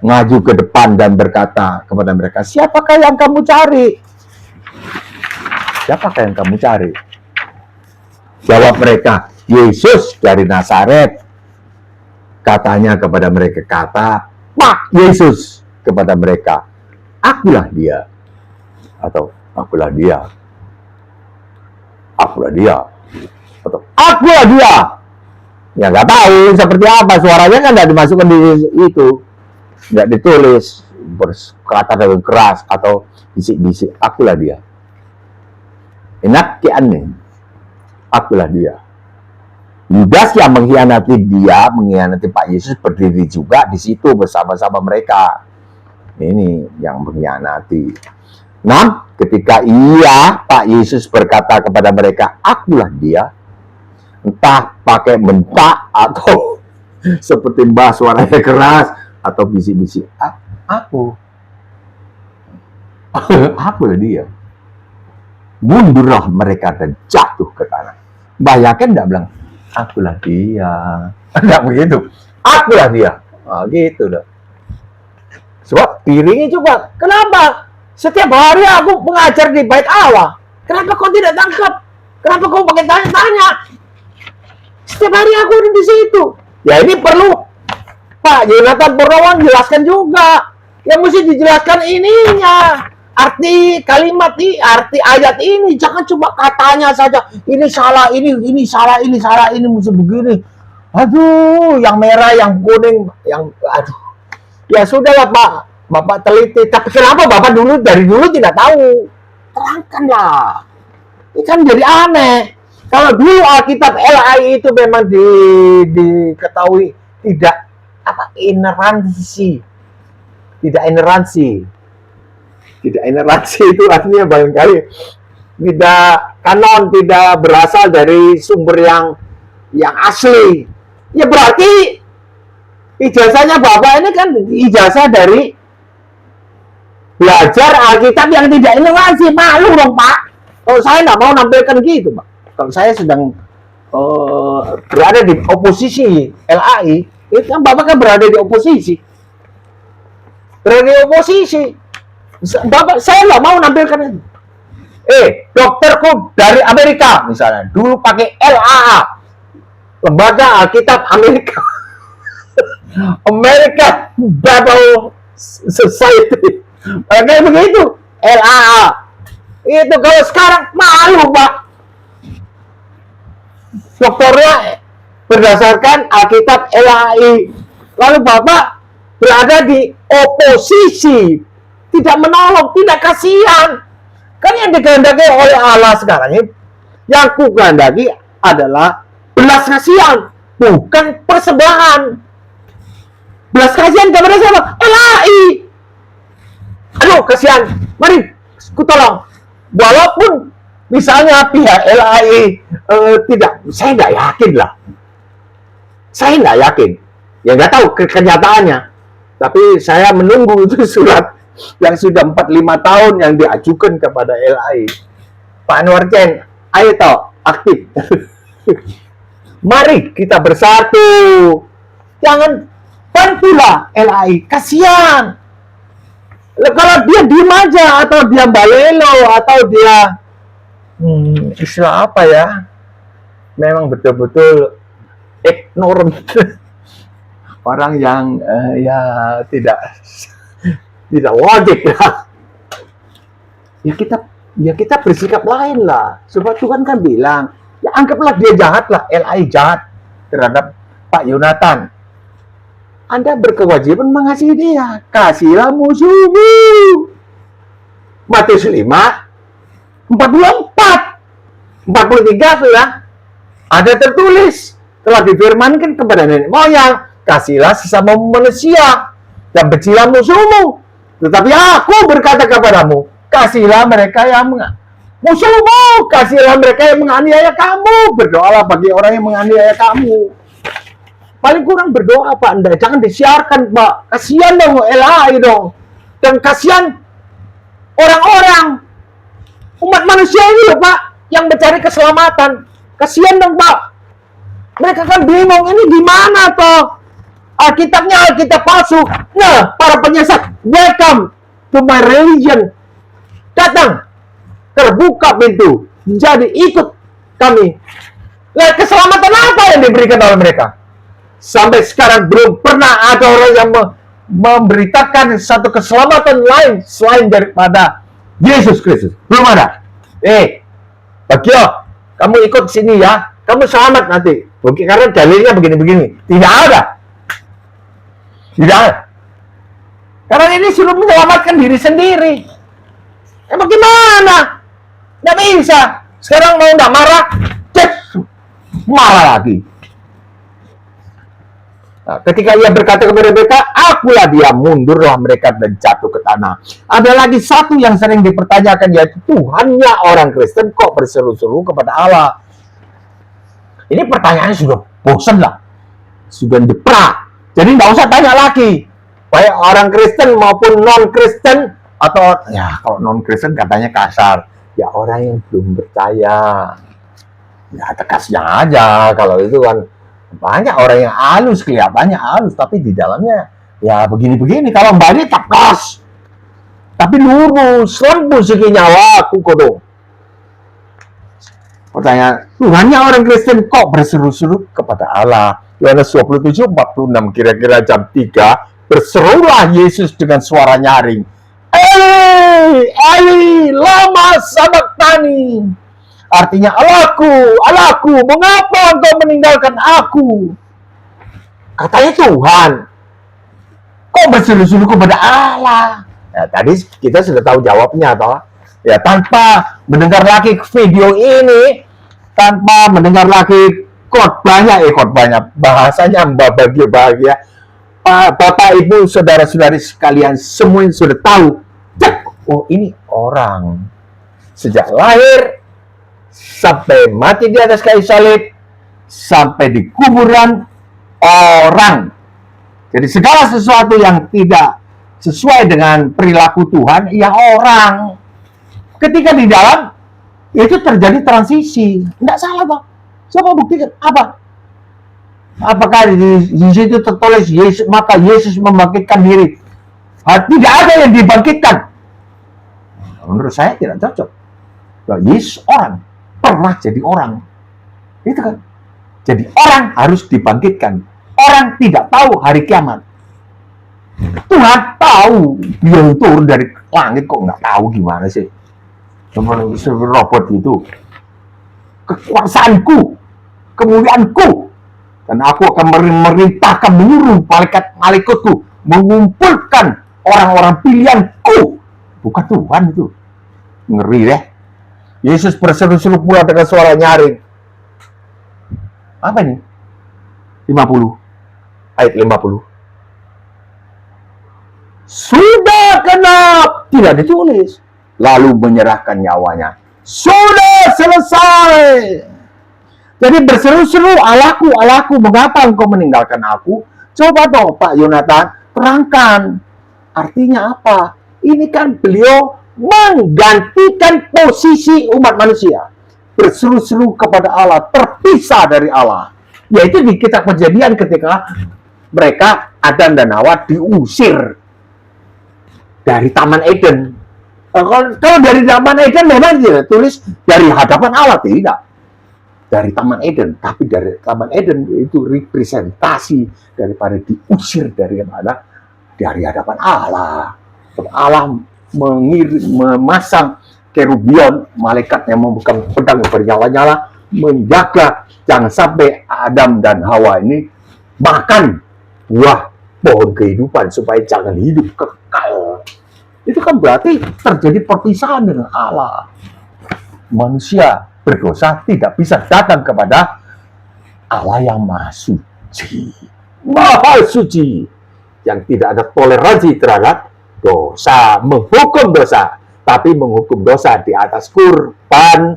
ngaju ke depan dan berkata kepada mereka, siapakah yang kamu cari? Siapakah yang kamu cari? Jawab mereka, Yesus dari Nazaret. Katanya kepada mereka, kata Pak Yesus kepada mereka, akulah dia. Atau akulah dia. Akulah dia. Atau akulah dia. Ya nggak tahu seperti apa suaranya kan nggak dimasukkan di itu, nggak ditulis berkata dengan keras atau bisik-bisik. Akulah dia. Enak kiannya. Akulah dia. Yudas yang mengkhianati dia, mengkhianati Pak Yesus berdiri juga di situ bersama-sama mereka. Ini yang mengkhianati. Nah, ketika Pak Yesus berkata kepada mereka, akulah dia, entah pakai bentak atau seperti mbah suaranya keras atau bisik-bisik, akulah dia. Mundurlah mereka dan jatuh ke tanah. Bayangkan enggak bilang, akulah dia. Enggak begitu. Akulah dia. Nah, gitu dah. Sebab piringnya juga. Kenapa? Setiap hari aku mengajar di bait Allah. Kenapa kau tidak tangkap? Kenapa kau pakai tanya-tanya? Setiap hari aku ada di situ. Ya ini perlu Pak Jonathan Purnawan jelaskan juga. Yang mesti dijelaskan ininya. Arti kalimat ini, arti ayat ini, jangan cuma katanya saja. Ini salah, ini salah, ini salah, ini mesti begini. Aduh, yang merah, yang kuning, yang aduh. Ya sudahlah Pak, Bapak teliti. Tapi kenapa Bapak dari dulu tidak tahu? Terangkanlah. Ini kan jadi aneh. Kalau dulu Alkitab LAI itu memang diketahui tidak ineransi. Tidak ineransi itu artinya barangkali tidak kanon, tidak berasal dari sumber yang asli. Ya berarti ijazahnya Bapak ini kan ijazah dari belajar Alkitab yang tidak ineransi. Malu dong Pak. Kalau saya nggak mau nampilkan gitu Pak. Kalau saya sedang berada di oposisi LAI, itu kan Bapak kan berada di oposisi. Bapak, saya nggak mau nampilkan itu. Dokterku dari Amerika misalnya, dulu pakai LAA, Lembaga Alkitab Amerika, American Bible Society, kayak begitu, LAA. Itu kalau sekarang malu Pak. Dokternya berdasarkan Alkitab LHI. Lalu Bapak berada di oposisi, tidak menolong, tidak kasihan. Kan yang dikehendaki oleh Allah sekarang ini, yang ku kehendaki adalah belas kasihan, bukan persembahan. Belas kasihan kepada siapa? LHI. Aduh, kasihan. Mari, ku tolong. Walaupun misalnya pihak LHI tidak, saya nggak yakin lah. Saya nggak yakin. Ya nggak tahu kenyataannya. Tapi saya menunggu itu surat yang sudah 45 tahun yang diajukan kepada LHI. Pak Anwar Chen, ayo toh, aktif. Mari kita bersatu. Jangan bantulah LHI. Kasihan. Kalau dia diem aja, atau dia balelo, atau dia istilah apa ya, memang betul-betul ignorant. Orang yang ya tidak logik lah. Ya kita bersikap lain lah. Sebab Tuhan kan bilang, ya anggaplah dia jahat lah, LHI jahat terhadap Pak Yonatan. Anda berkewajiban mengasihi dia. Kasihlah musuhmu. Matius 5, 44, 43 tuh ya. Ada tertulis, telah difirmankan kepada nenek moyang, kasihlah sesama manusia dan bencilah musuhmu. Tetapi aku berkata kepadamu, kasihlah mereka yang musuhmu, kasihlah mereka yang menganiaya kamu. Berdoalah bagi orang yang menganiaya kamu. Paling kurang berdoa Pak Anda, jangan disiarkan Pak. Kasihan dong LHI dong. Dan kasihan orang-orang, umat manusia ini loh Pak, yang mencari keselamatan. Kasihan dong Pak. Mereka kan bingung, ini gimana toh? Alkitabnya Alkitab palsu. Nah, para penyesat, welcome to my religion. Datang, terbuka pintu, jadi ikut kami. Nah, keselamatan apa yang diberikan oleh mereka? Sampai sekarang belum pernah ada orang yang memberitakan satu keselamatan lain selain daripada Yesus Kristus. Belum ada. Bagio, kamu ikut sini ya, kamu selamat nanti. Oke, karena dalilnya begini-begini. Tidak ada. Tidak ada. Karena ini suruh menyelamatkan diri sendiri. Bagaimana? Nggak bisa. Sekarang mau nggak marah, marah lagi. Nah, ketika ia berkata kepada mereka, akulah dia, mundurlah mereka dan jatuh ke tanah. Ada lagi satu yang sering dipertanyakan, yaitu Tuhannya orang Kristen kok berseru-seru kepada Allah. Ini pertanyaannya sudah bosan lah, sudah deprak. Jadi nggak usah tanya lagi. Baik orang Kristen maupun non-Kristen, atau ya kalau non-Kristen katanya kasar, ya orang yang belum percaya. Ya tegasnya aja, kalau itu kan banyak orang yang halus, kelihatannya halus, tapi di dalamnya ya begini-begini. Kalau Mbak ini tegas, tapi lurus, lembut segi nyawaku kodong. Pertanyaan, Tuhannya orang Kristen kok berseru-seru kepada Allah? Yohanes 27, 46, kira-kira jam 3, berserulah Yesus dengan suara nyaring. Eli, lama sabachthani. Artinya, Allahku, mengapa engkau meninggalkan aku? Katanya Tuhan. Kok berseru-seru kepada Allah? Ya, tadi kita sudah tahu jawabnya, toh. Ya, tanpa mendengar lagi video ini, tanpa mendengar lagi khotbahnya, bahasanya Mbak bahagia. Bapak, Ibu, saudara-saudari sekalian, semua yang sudah tahu. Oh, ini orang. Sejak lahir, sampai mati di atas kayu salib, sampai di kuburan, orang. Jadi segala sesuatu yang tidak sesuai dengan perilaku Tuhan, ya orang. Ketika di dalam, itu terjadi transisi. Tidak salah, Pak. Coba buktikan. Apa? Apakah di situ tertulis Yesus, maka Yesus membangkitkan diri? Tidak ada yang dibangkitkan. Menurut saya tidak cocok. Yesus orang. Pernah jadi orang. Itu kan. Jadi orang harus dibangkitkan. Orang tidak tahu hari kiamat. Tuhan tahu. Dia turun dari langit kok nggak tahu gimana sih. Seperti robot itu. Kekuasaanku. Kemuliaanku. Dan aku akan memerintahkan menyuruh malaikat-malaikatku mengumpulkan orang-orang pilihanku. Bukan Tuhan itu. Ngeri deh. Yesus berseru-seru pula dengan suara nyaring. Apa ini? 50. Ayat 50. Sudah genap. Tidak ditulis. Lalu menyerahkan nyawanya. Sudah selesai. Jadi berseru-seru, Allahku, Allahku, mengapa engkau meninggalkan aku? Coba dong Pak Yonatan, terangkan. Artinya apa? Ini kan beliau menggantikan posisi umat manusia. Berseru-seru kepada Allah, terpisah dari Allah. Yaitu di kitab Kejadian ketika mereka, Adam dan Hawa, diusir dari Taman Eden. Kalau dari Taman Eden memang tidak tulis dari hadapan Allah, tidak. Dari Taman Eden, tapi dari Taman Eden itu representasi daripada diusir dari mana? Dari hadapan Allah. Allah memasang kerubion, malaikat yang memegang pedang yang bernyala-nyala, menjaga jangan sampai Adam dan Hawa ini makan buah pohon kehidupan supaya jangan hidup kekal. Itu kan berarti terjadi perpisahan dengan Allah. Manusia berdosa tidak bisa datang kepada Allah yang maha suci. Maha suci. Yang tidak ada toleransi terhadap dosa. Menghukum dosa. Tapi menghukum dosa di atas kurban.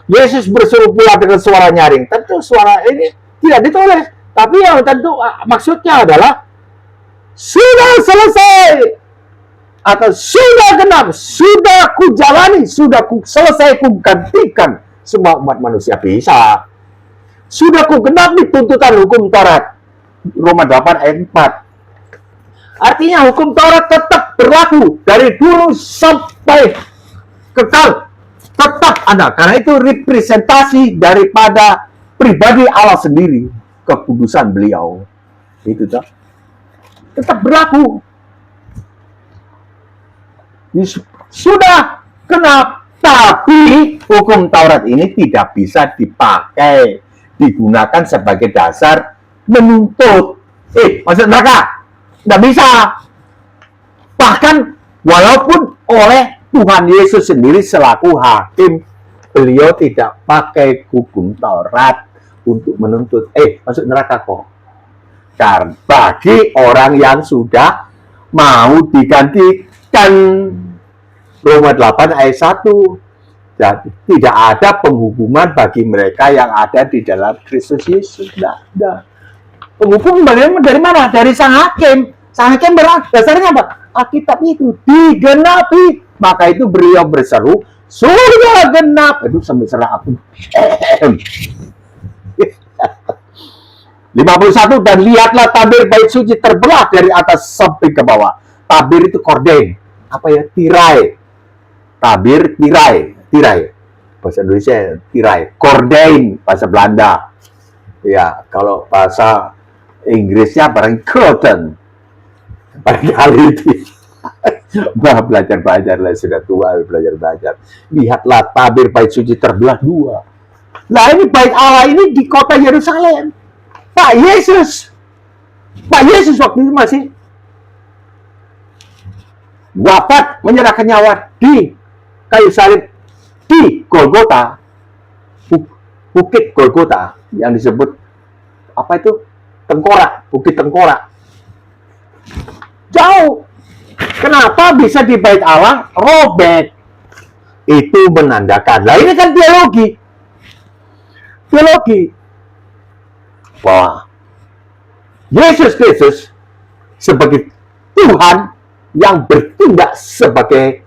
Yesus berseru pula dengan suara nyaring. Tentu suara ini tidak ditulis. Tapi yang tentu maksudnya adalah sudah selesai. Atau sudah genap, sudah ku jalani, sudah ku selesai, ku gantikan semua umat manusia bisa. Sudah ku genapi tuntutan hukum Taurat. Roma 8 ayat 4. Artinya hukum Taurat tetap berlaku dari dulu sampai kekal. Tetap ada. Karena itu representasi daripada pribadi Allah sendiri. Kekudusan beliau. Itu tak? Tetap berlaku. Sudah genap. Tapi hukum Taurat ini tidak bisa dipakai, digunakan sebagai dasar menuntut. Maksud mereka tidak bisa. Bahkan walaupun oleh Tuhan Yesus sendiri selaku hakim, beliau tidak pakai hukum Taurat untuk menuntut. Masuk neraka kok. Karena bagi orang yang sudah mau digantikan, Roma 8 ayat 1. Jadi, tidak ada penghukuman bagi mereka yang ada di dalam Kristus Yesus. Tidak ada. Penghukuman dari mana? Dari sang hakim. Sang hakim dasarnya apa? Alkitab itu digenapi. Maka itu beliau berseru, sudah genap. Itu sambil serah aku. 51. Dan lihatlah tabir bait suci terbelah dari atas sampai ke bawah. Tabir itu korden. Apa ya? Tirai. Tabir, tirai. Bahasa Indonesia tirai. Korden, bahasa Belanda. Ya, kalau bahasa Inggrisnya barang curtain. Barangkali itu. Belajar lah, sudah tua belajar. Lihatlah tabir bait suci terbelah dua. Nah, ini bait Allah ini di kota Yerusalem. Pak Yesus waktu itu masih wafat, menyerahkan nyawa di kayu salib di Golgota, bukit Golgota yang disebut apa itu? Tengkorak, bukit Tengkorak. Jauh. Kenapa bisa di bait Allah robek? Itu menandakan. Nah, ini kan teologi. Bahwa Yesus Kristus sebagai Tuhan yang bertindak sebagai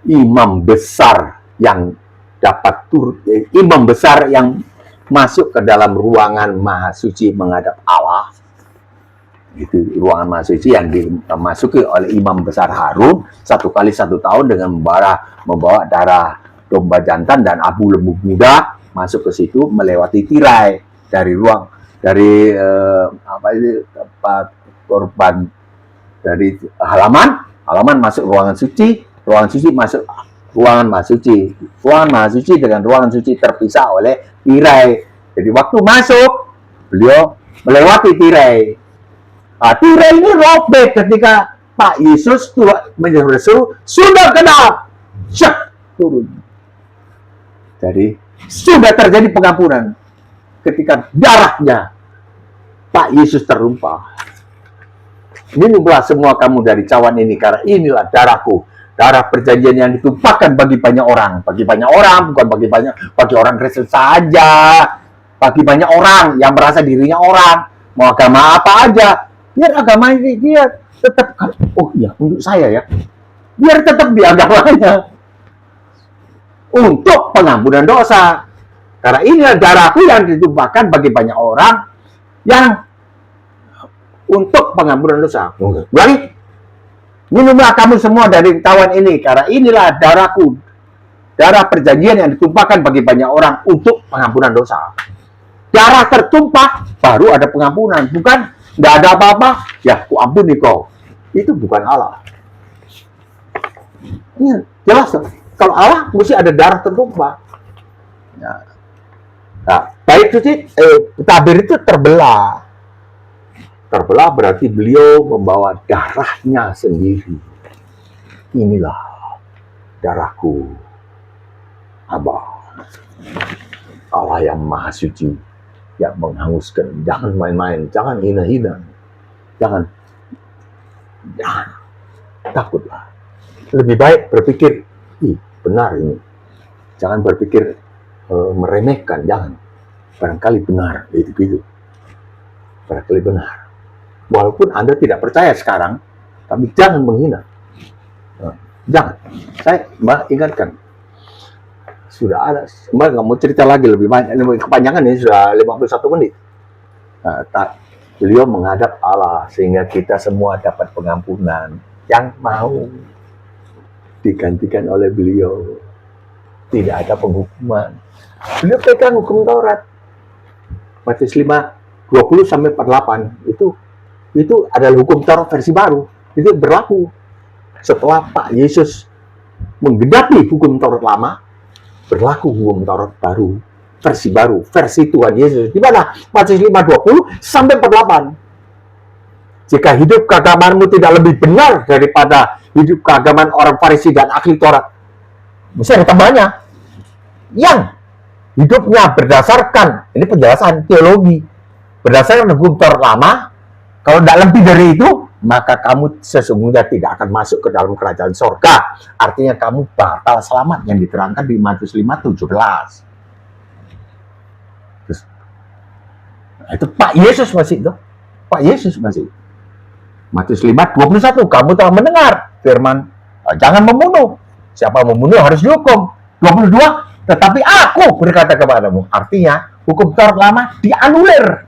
imam besar yang dapat imam besar yang masuk ke dalam ruangan maha suci menghadap Allah. Itu ruangan maha suci yang dimasuki oleh imam besar Harun 1 kali 1 tahun dengan membawa darah domba jantan dan abu lembu muda, masuk ke situ melewati tirai dari tempat korban, dari halaman masuk ruangan suci masuk ruangan maha suci dengan ruangan suci terpisah oleh tirai. Jadi waktu masuk beliau melewati tirai. Nah, tirai ini robek ketika Pak Yesus menyuruh sudah kena, syak, turun. Jadi sudah terjadi pengampunan ketika darahnya Pak Yesus tertumpah. Minumlah semua kamu dari cawan ini, karena inilah darahku, darah perjanjian yang ditumpahkan bagi banyak orang, bukan bagi orang Kristen saja, bagi banyak orang yang merasa dirinya orang, mau agama apa aja, biar agama ini dia tetap, oh iya untuk saya ya, biar tetap di agamanya untuk pengampunan dosa, karena inilah darahku yang ditumpahkan bagi banyak orang yang untuk pengampunan dosa. Balik, minumlah kamu semua dari tawan ini, karena inilah darahku, darah perjanjian yang ditumpahkan bagi banyak orang untuk pengampunan dosa. Darah tertumpah, baru ada pengampunan. Bukan, nggak ada apa-apa, ya ku ampuni kau. Itu bukan Allah. Ini jelas, kalau Allah mesti ada darah tertumpah. Nah, baik suci, tabir itu terbelah. Terbelah berarti beliau membawa darahnya sendiri. Inilah darahku, Abah. Allah yang maha suci, yang menghanguskan. Jangan main-main, jangan hina-hina, jangan takutlah. Lebih baik berpikir, benar ini. Jangan berpikir meremehkan, jangan. Barangkali benar, itu. Barangkali benar. Walaupun Anda tidak percaya sekarang, tapi jangan menghina. Jangan. Saya ingatkan. Sudah ada, Mbak nggak mau cerita lagi lebih banyak, kepanjangan ini sudah 51 menit. Beliau menghadap Allah sehingga kita semua dapat pengampunan yang mau digantikan oleh beliau. Tidak ada penghukuman. Beliau pegang hukum Taurat. Matius 5, 20-48 itu adalah hukum Taurat versi baru. Itu berlaku setelah Pak Yesus menggenapi hukum Taurat lama, berlaku hukum Taurat baru, versi baru, versi Tuhan Yesus. Di mana? Matius 5:20-48. Jika hidup keagamaanmu tidak lebih benar daripada hidup keagamaan orang Farisi dan ahli Taurat, mesti ada tambahnya, yang hidupnya berdasarkan, ini penjelasan teologi, berdasarkan hukum Taurat lama, kalau tidak lebih dari itu, maka kamu sesungguhnya tidak akan masuk ke dalam kerajaan sorga. Artinya kamu batal selamat yang diterangkan di Matius 5:17. Nah, itu Pak Yesus masih itu. Pak Yesus masih. Matius 5:21, kamu telah mendengar firman, jangan membunuh. Siapa membunuh harus dihukum. 22, tetapi aku berkata kepadamu. Artinya, hukum Taurat lama dianulir.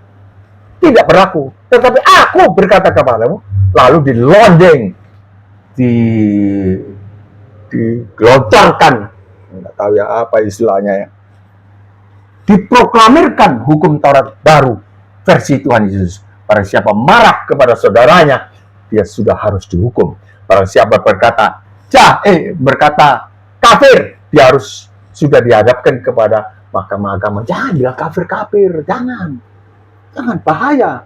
Tidak berlaku. Tetapi aku berkata kepadamu, lalu dilonjeng, digelontorkan, nggak tahu ya apa istilahnya ya, diproklamirkan hukum Taurat baru versi Tuhan Yesus. Barang siapa marah kepada saudaranya, dia sudah harus dihukum. Barang siapa berkata kafir, dia harus sudah dihadapkan kepada mahkamah agama. Jangan bilang kafir, jangan bahaya.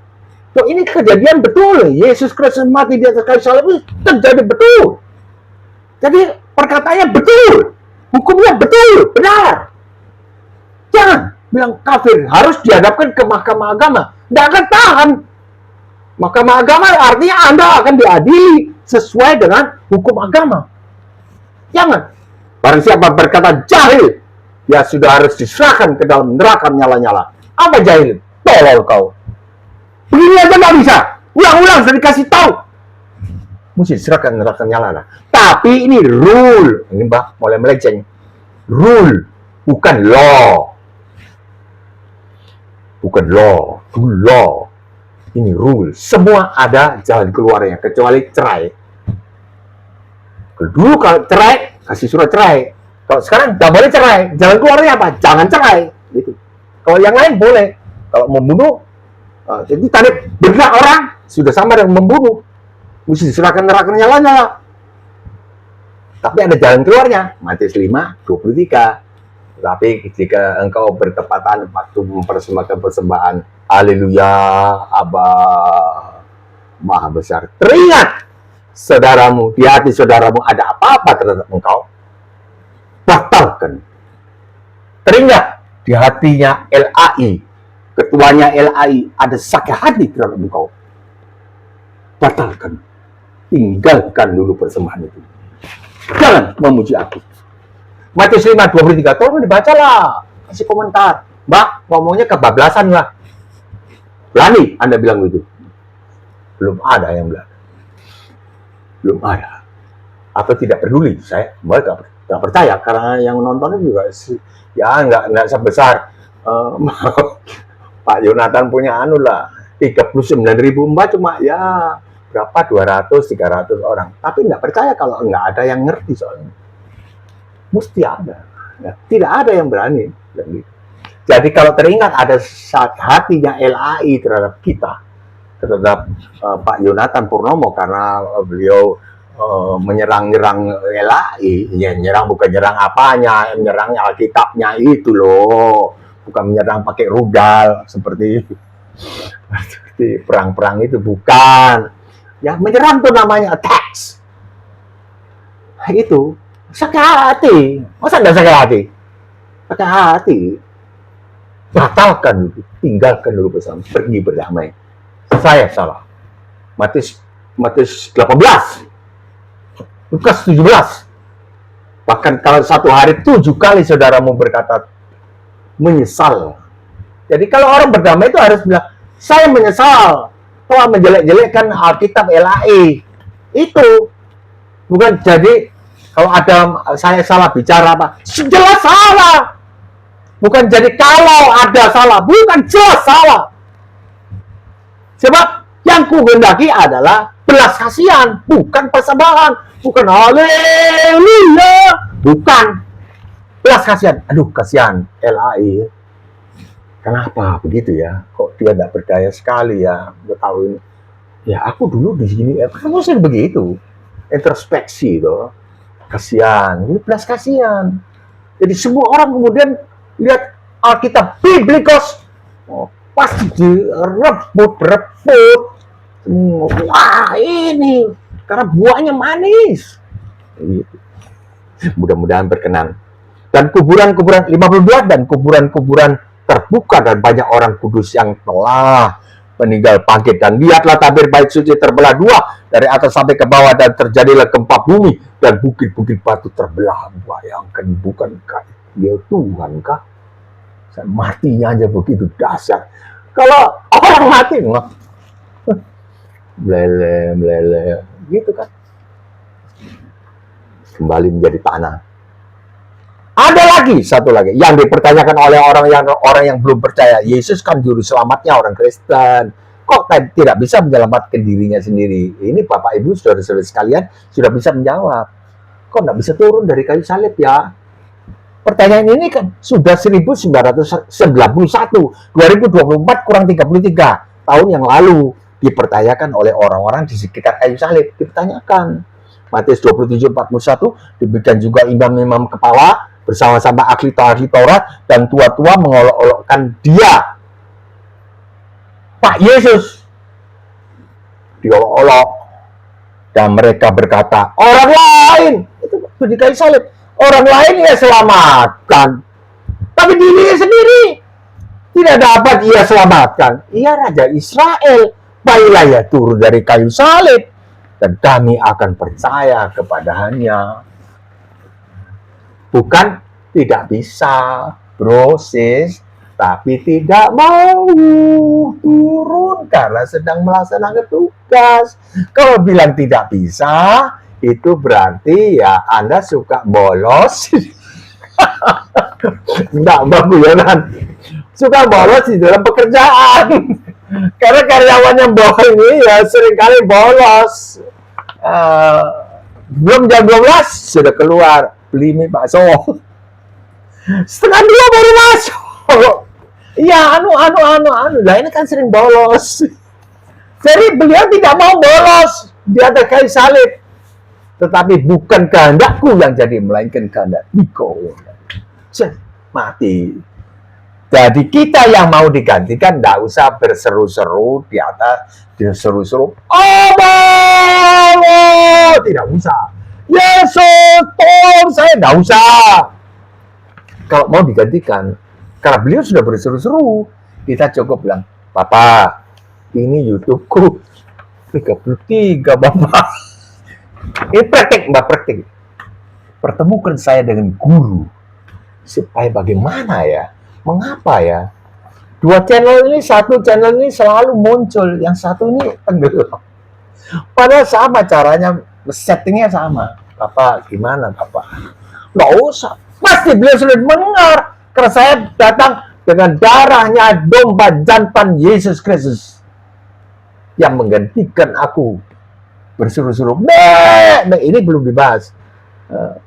Loh, ini kejadian betul. Yesus Kristus mati di atas kayu salib itu terjadi betul. Jadi perkataannya betul, hukumnya betul, benar. Jangan bilang kafir, harus dihadapkan ke mahkamah agama. Tidak akan tahan. Mahkamah agama artinya Anda akan diadili sesuai dengan hukum agama. Jangan. Barang siapa berkata jahil, ya sudah harus diserahkan ke dalam neraka nyala-nyala. Apa jahil? Tolol kau. Begini aja nggak bisa. Ulang-ulang sudah dikasih tahu. Mesti diserahkan neraka nyala. Tapi ini rule. Ini Mbak mulai melenceng. Rule, bukan law. Bukan law, rule law. Ini rule. Semua ada jalan keluarnya, kecuali cerai. Dulu kalau cerai, kasih surat cerai. Kalau sekarang nggak boleh cerai. Jalan keluarnya apa? Jangan cerai. Gitu. Kalau yang lain boleh. Kalau membunuh, jadi tadi benak orang sudah sama dengan membunuh. Mesti diserahkan neraka nyala-nyala. Tapi ada jalan keluarnya. Matius 5:23. Tapi jika engkau bertepatan waktu mempersembahkan persembahan, haleluya, Abah Maha Besar. Teringat saudaramu, di hati saudaramu ada apa-apa terhadap engkau, batalkan. Teringat di hatinya LAI, ketuanya LAI, ada sakit hati terhadap engkau, batalkan. Tinggalkan dulu persembahan itu. Jangan memuji aku. Matius 5:23, tolong dibacalah, kasih komentar. Mbak, ngomongnya kebablasan lah. Berani Anda bilang begitu? Belum ada yang bilang. Belum ada. Atau tidak peduli. Saya nggak percaya, karena yang nontonnya juga ya nggak sebesar Pak Yonatan punya anu lah. 39.000 Mbak, cuma ya berapa, 200-300 orang. Tapi nggak percaya kalau nggak ada yang ngerti soalnya. Mesti ada. Ya, tidak ada yang berani. Jadi kalau teringat ada hatinya LAI terhadap kita, terhadap Pak Yonatan Purnomo, karena beliau menyerang-nyerang LAI, ya nyerang bukan nyerang apanya, menyerang Alkitabnya itu loh, bukan menyerang pakai rudal seperti perang-perang itu, bukan. Ya menyerang tuh namanya attacks. Itu sakit hati. Masa nggak sakit hati? Sakit hati. Batalkan dulu, tinggalkan dulu bersama, pergi berdamai. Saya salah. Matius 18, Lukas 17. Bahkan kalau satu hari 7 kali saudaramu berkata menyesal. Jadi kalau orang berdamai itu harus bilang, saya menyesal telah menjelek-jelekkan Alkitab LAI. Itu bukan jadi kalau ada saya salah bicara apa, jelas salah. Bukan jadi kalau ada salah, bukan jelas salah. Sebab yang kuhendaki adalah belas kasihan, bukan persembahan, bukan haleluya, bukan belas kasihan. Aduh, kasihan LAI. Kenapa begitu ya? Kok dia tidak berdaya sekali ya? Udah tahu ini. Ya aku dulu di sini, kamu sih begitu, introspeksi itu. Kasihan, ini belas kasihan. Jadi semua orang kemudian lihat Alkitab Biblikos, pasti direbut. Wah ini, karena buahnya manis. Mudah-mudahan berkenan. Dan kuburan-kuburan 52 dan kuburan-kuburan terbuka dan banyak orang kudus yang telah meninggal bangkit. Dan lihatlah tabir bait suci terbelah dua dari atas sampai ke bawah, dan terjadilah gempa bumi dan bukit-bukit batu terbelah. Bayangkan, bukankah dia Tuhan kah? Matinya aja begitu dahsyat. Kalau orang mati meleleh gitu kan, kembali menjadi tanah. Ada lagi satu lagi yang dipertanyakan oleh orang yang belum percaya. Yesus kan juru selamatnya orang Kristen, kok tidak bisa menyelamatkan dirinya sendiri? Ini Bapak Ibu saudara-saudara sekalian sudah bisa menjawab. Kok nggak bisa turun dari kayu salib ya? Pertanyaan ini kan sudah 1991, 2024 kurang 33 tahun yang lalu dipertanyakan oleh orang-orang di sekitar kayu salib. Dipertanyakan. Matius 27:41, demikian juga imam-imam kepala bersama-sama ahli Taurat dan tua-tua mengolok-olokkan dia, Pak Yesus, diolok-olok, dan mereka berkata, orang lain itu di kayu salib, orang lain ia selamatkan, tapi dirinya sendiri tidak dapat ia selamatkan. Ia Raja Israel, baiklah ia turun dari kayu salib, dan kami akan percaya kepadanya. Bukan tidak bisa, bro, sis, tapi tidak mau turun karena sedang melaksanakan tugas. Kalau bilang tidak bisa, itu berarti ya Anda suka bolos. Enggak, Mbak Guyonan. Suka bolos di dalam pekerjaan. Karena karyawan yang bawah ini ya seringkali bolos. Belum jam 12 sudah keluar beli mie bakso. Setengah 2 baru masuk. Ya lah ini kan sering bolos. Jadi beliau tidak mau bolos di atas kayu salib. Tetapi bukan kehendakku yang jadi, melainkan kehendak Engkau. mati. Jadi kita yang mau digantikan tidak usah berseru-seru di atas, berseru-seru, Allah, tidak usah. Yesus, tolong saya, tidak usah. Kalau mau digantikan, karena beliau sudah berseru-seru, kita cukup bilang, Bapak, ini YouTube-ku 33, Bapak. Ini praktik, Mbak, praktik. Pertemukan saya dengan guru, supaya bagaimana ya? Mengapa ya? Dua channel ini, satu channel ini selalu muncul, yang satu ini tenggelam. Padahal sama caranya, settingnya sama. Bapak, gimana Bapak? Nggak usah. Pasti beliau sudah mendengar. Karena saya datang dengan darahnya domba jantan Yesus Kristus. Yang menggantikan aku. Bersuruh-suruh. Ini belum dibahas.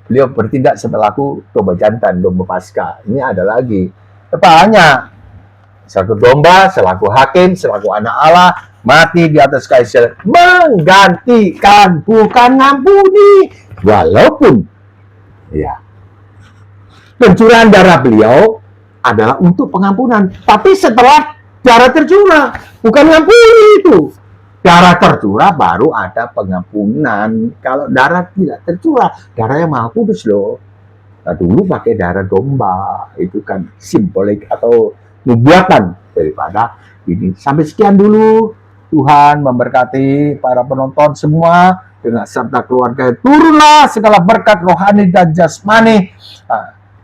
Beliau bertindak selaku domba jantan, domba Paskah. Ini ada lagi. Banyak. Selaku domba, selaku hakim, selaku anak Allah, mati di atas kayu salib, menggantikan, bukan ngampuni. Walaupun ya, pencurahan darah beliau adalah untuk pengampunan. Tapi setelah darah tercurah, bukan ngampuni itu. Darah tercurah baru ada pengampunan. Kalau darah tidak tercurah, darahnya maha kudus loh. Nah, dulu pakai darah domba, itu kan simbolik atau nubuatan daripada ini. Sampai sekian dulu. Tuhan memberkati para penonton semua dengan serta keluarga. Turunlah segala berkat rohani dan jasmani.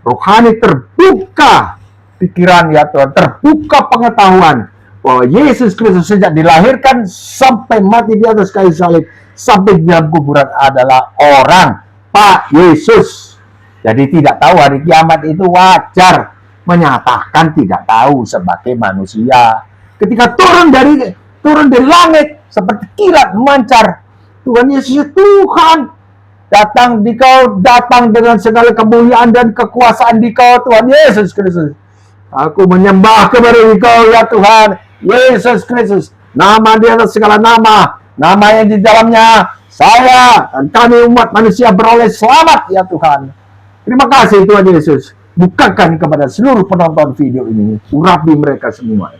Rohani terbuka pikiran ya Tuhan, terbuka pengetahuan bahwa Yesus Kristus sejak dilahirkan sampai mati di atas kayu salib sampai di dalam kuburan adalah orang Pak Yesus. Jadi tidak tahu hari kiamat itu wajar, menyatakan tidak tahu sebagai manusia. Ketika turun dari langit seperti kilat memancar, Tuhan Yesus, Tuhan datang di kau, datang dengan segala kemuliaan dan kekuasaan di kau, Tuhan Yesus Kristus. Aku menyembah kepada Engkau ya Tuhan Yesus Kristus. Nama di atas segala nama, nama yang di dalamnya saya dan kami umat manusia beroleh selamat ya Tuhan. Terima kasih Tuhan Yesus. Bukakan kepada seluruh penonton video ini, urapi mereka semua.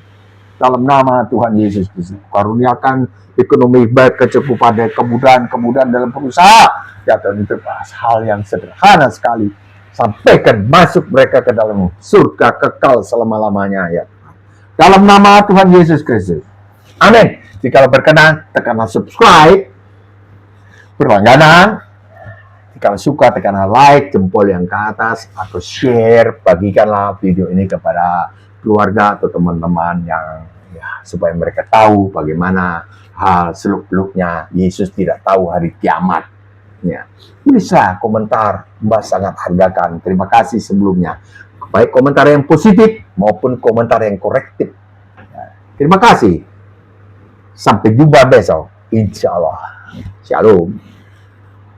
Dalam nama Tuhan Yesus Kristus, karuniakan ekonomi baik, kecukupan dan kemudahan dalam berusaha. Ya Tuhan, itu hal yang sederhana sekali. Sampaikan masuk mereka ke dalam surga kekal selama-lamanya ya. Dalam nama Tuhan Yesus Kristus. Amin. Jika berkenan, tekanlah subscribe, berlangganan. Kalau suka tekanlah like, jempol yang ke atas, atau share, bagikanlah video ini kepada keluarga atau teman-teman yang ya, supaya mereka tahu bagaimana hal seluk-beluknya. Yesus tidak tahu hari kiamat. Ya. Bisa komentar, Mbak sangat hargakan. Terima kasih sebelumnya. Baik komentar yang positif maupun komentar yang korektif. Ya. Terima kasih. Sampai jumpa besok. Insya Allah. Shalom.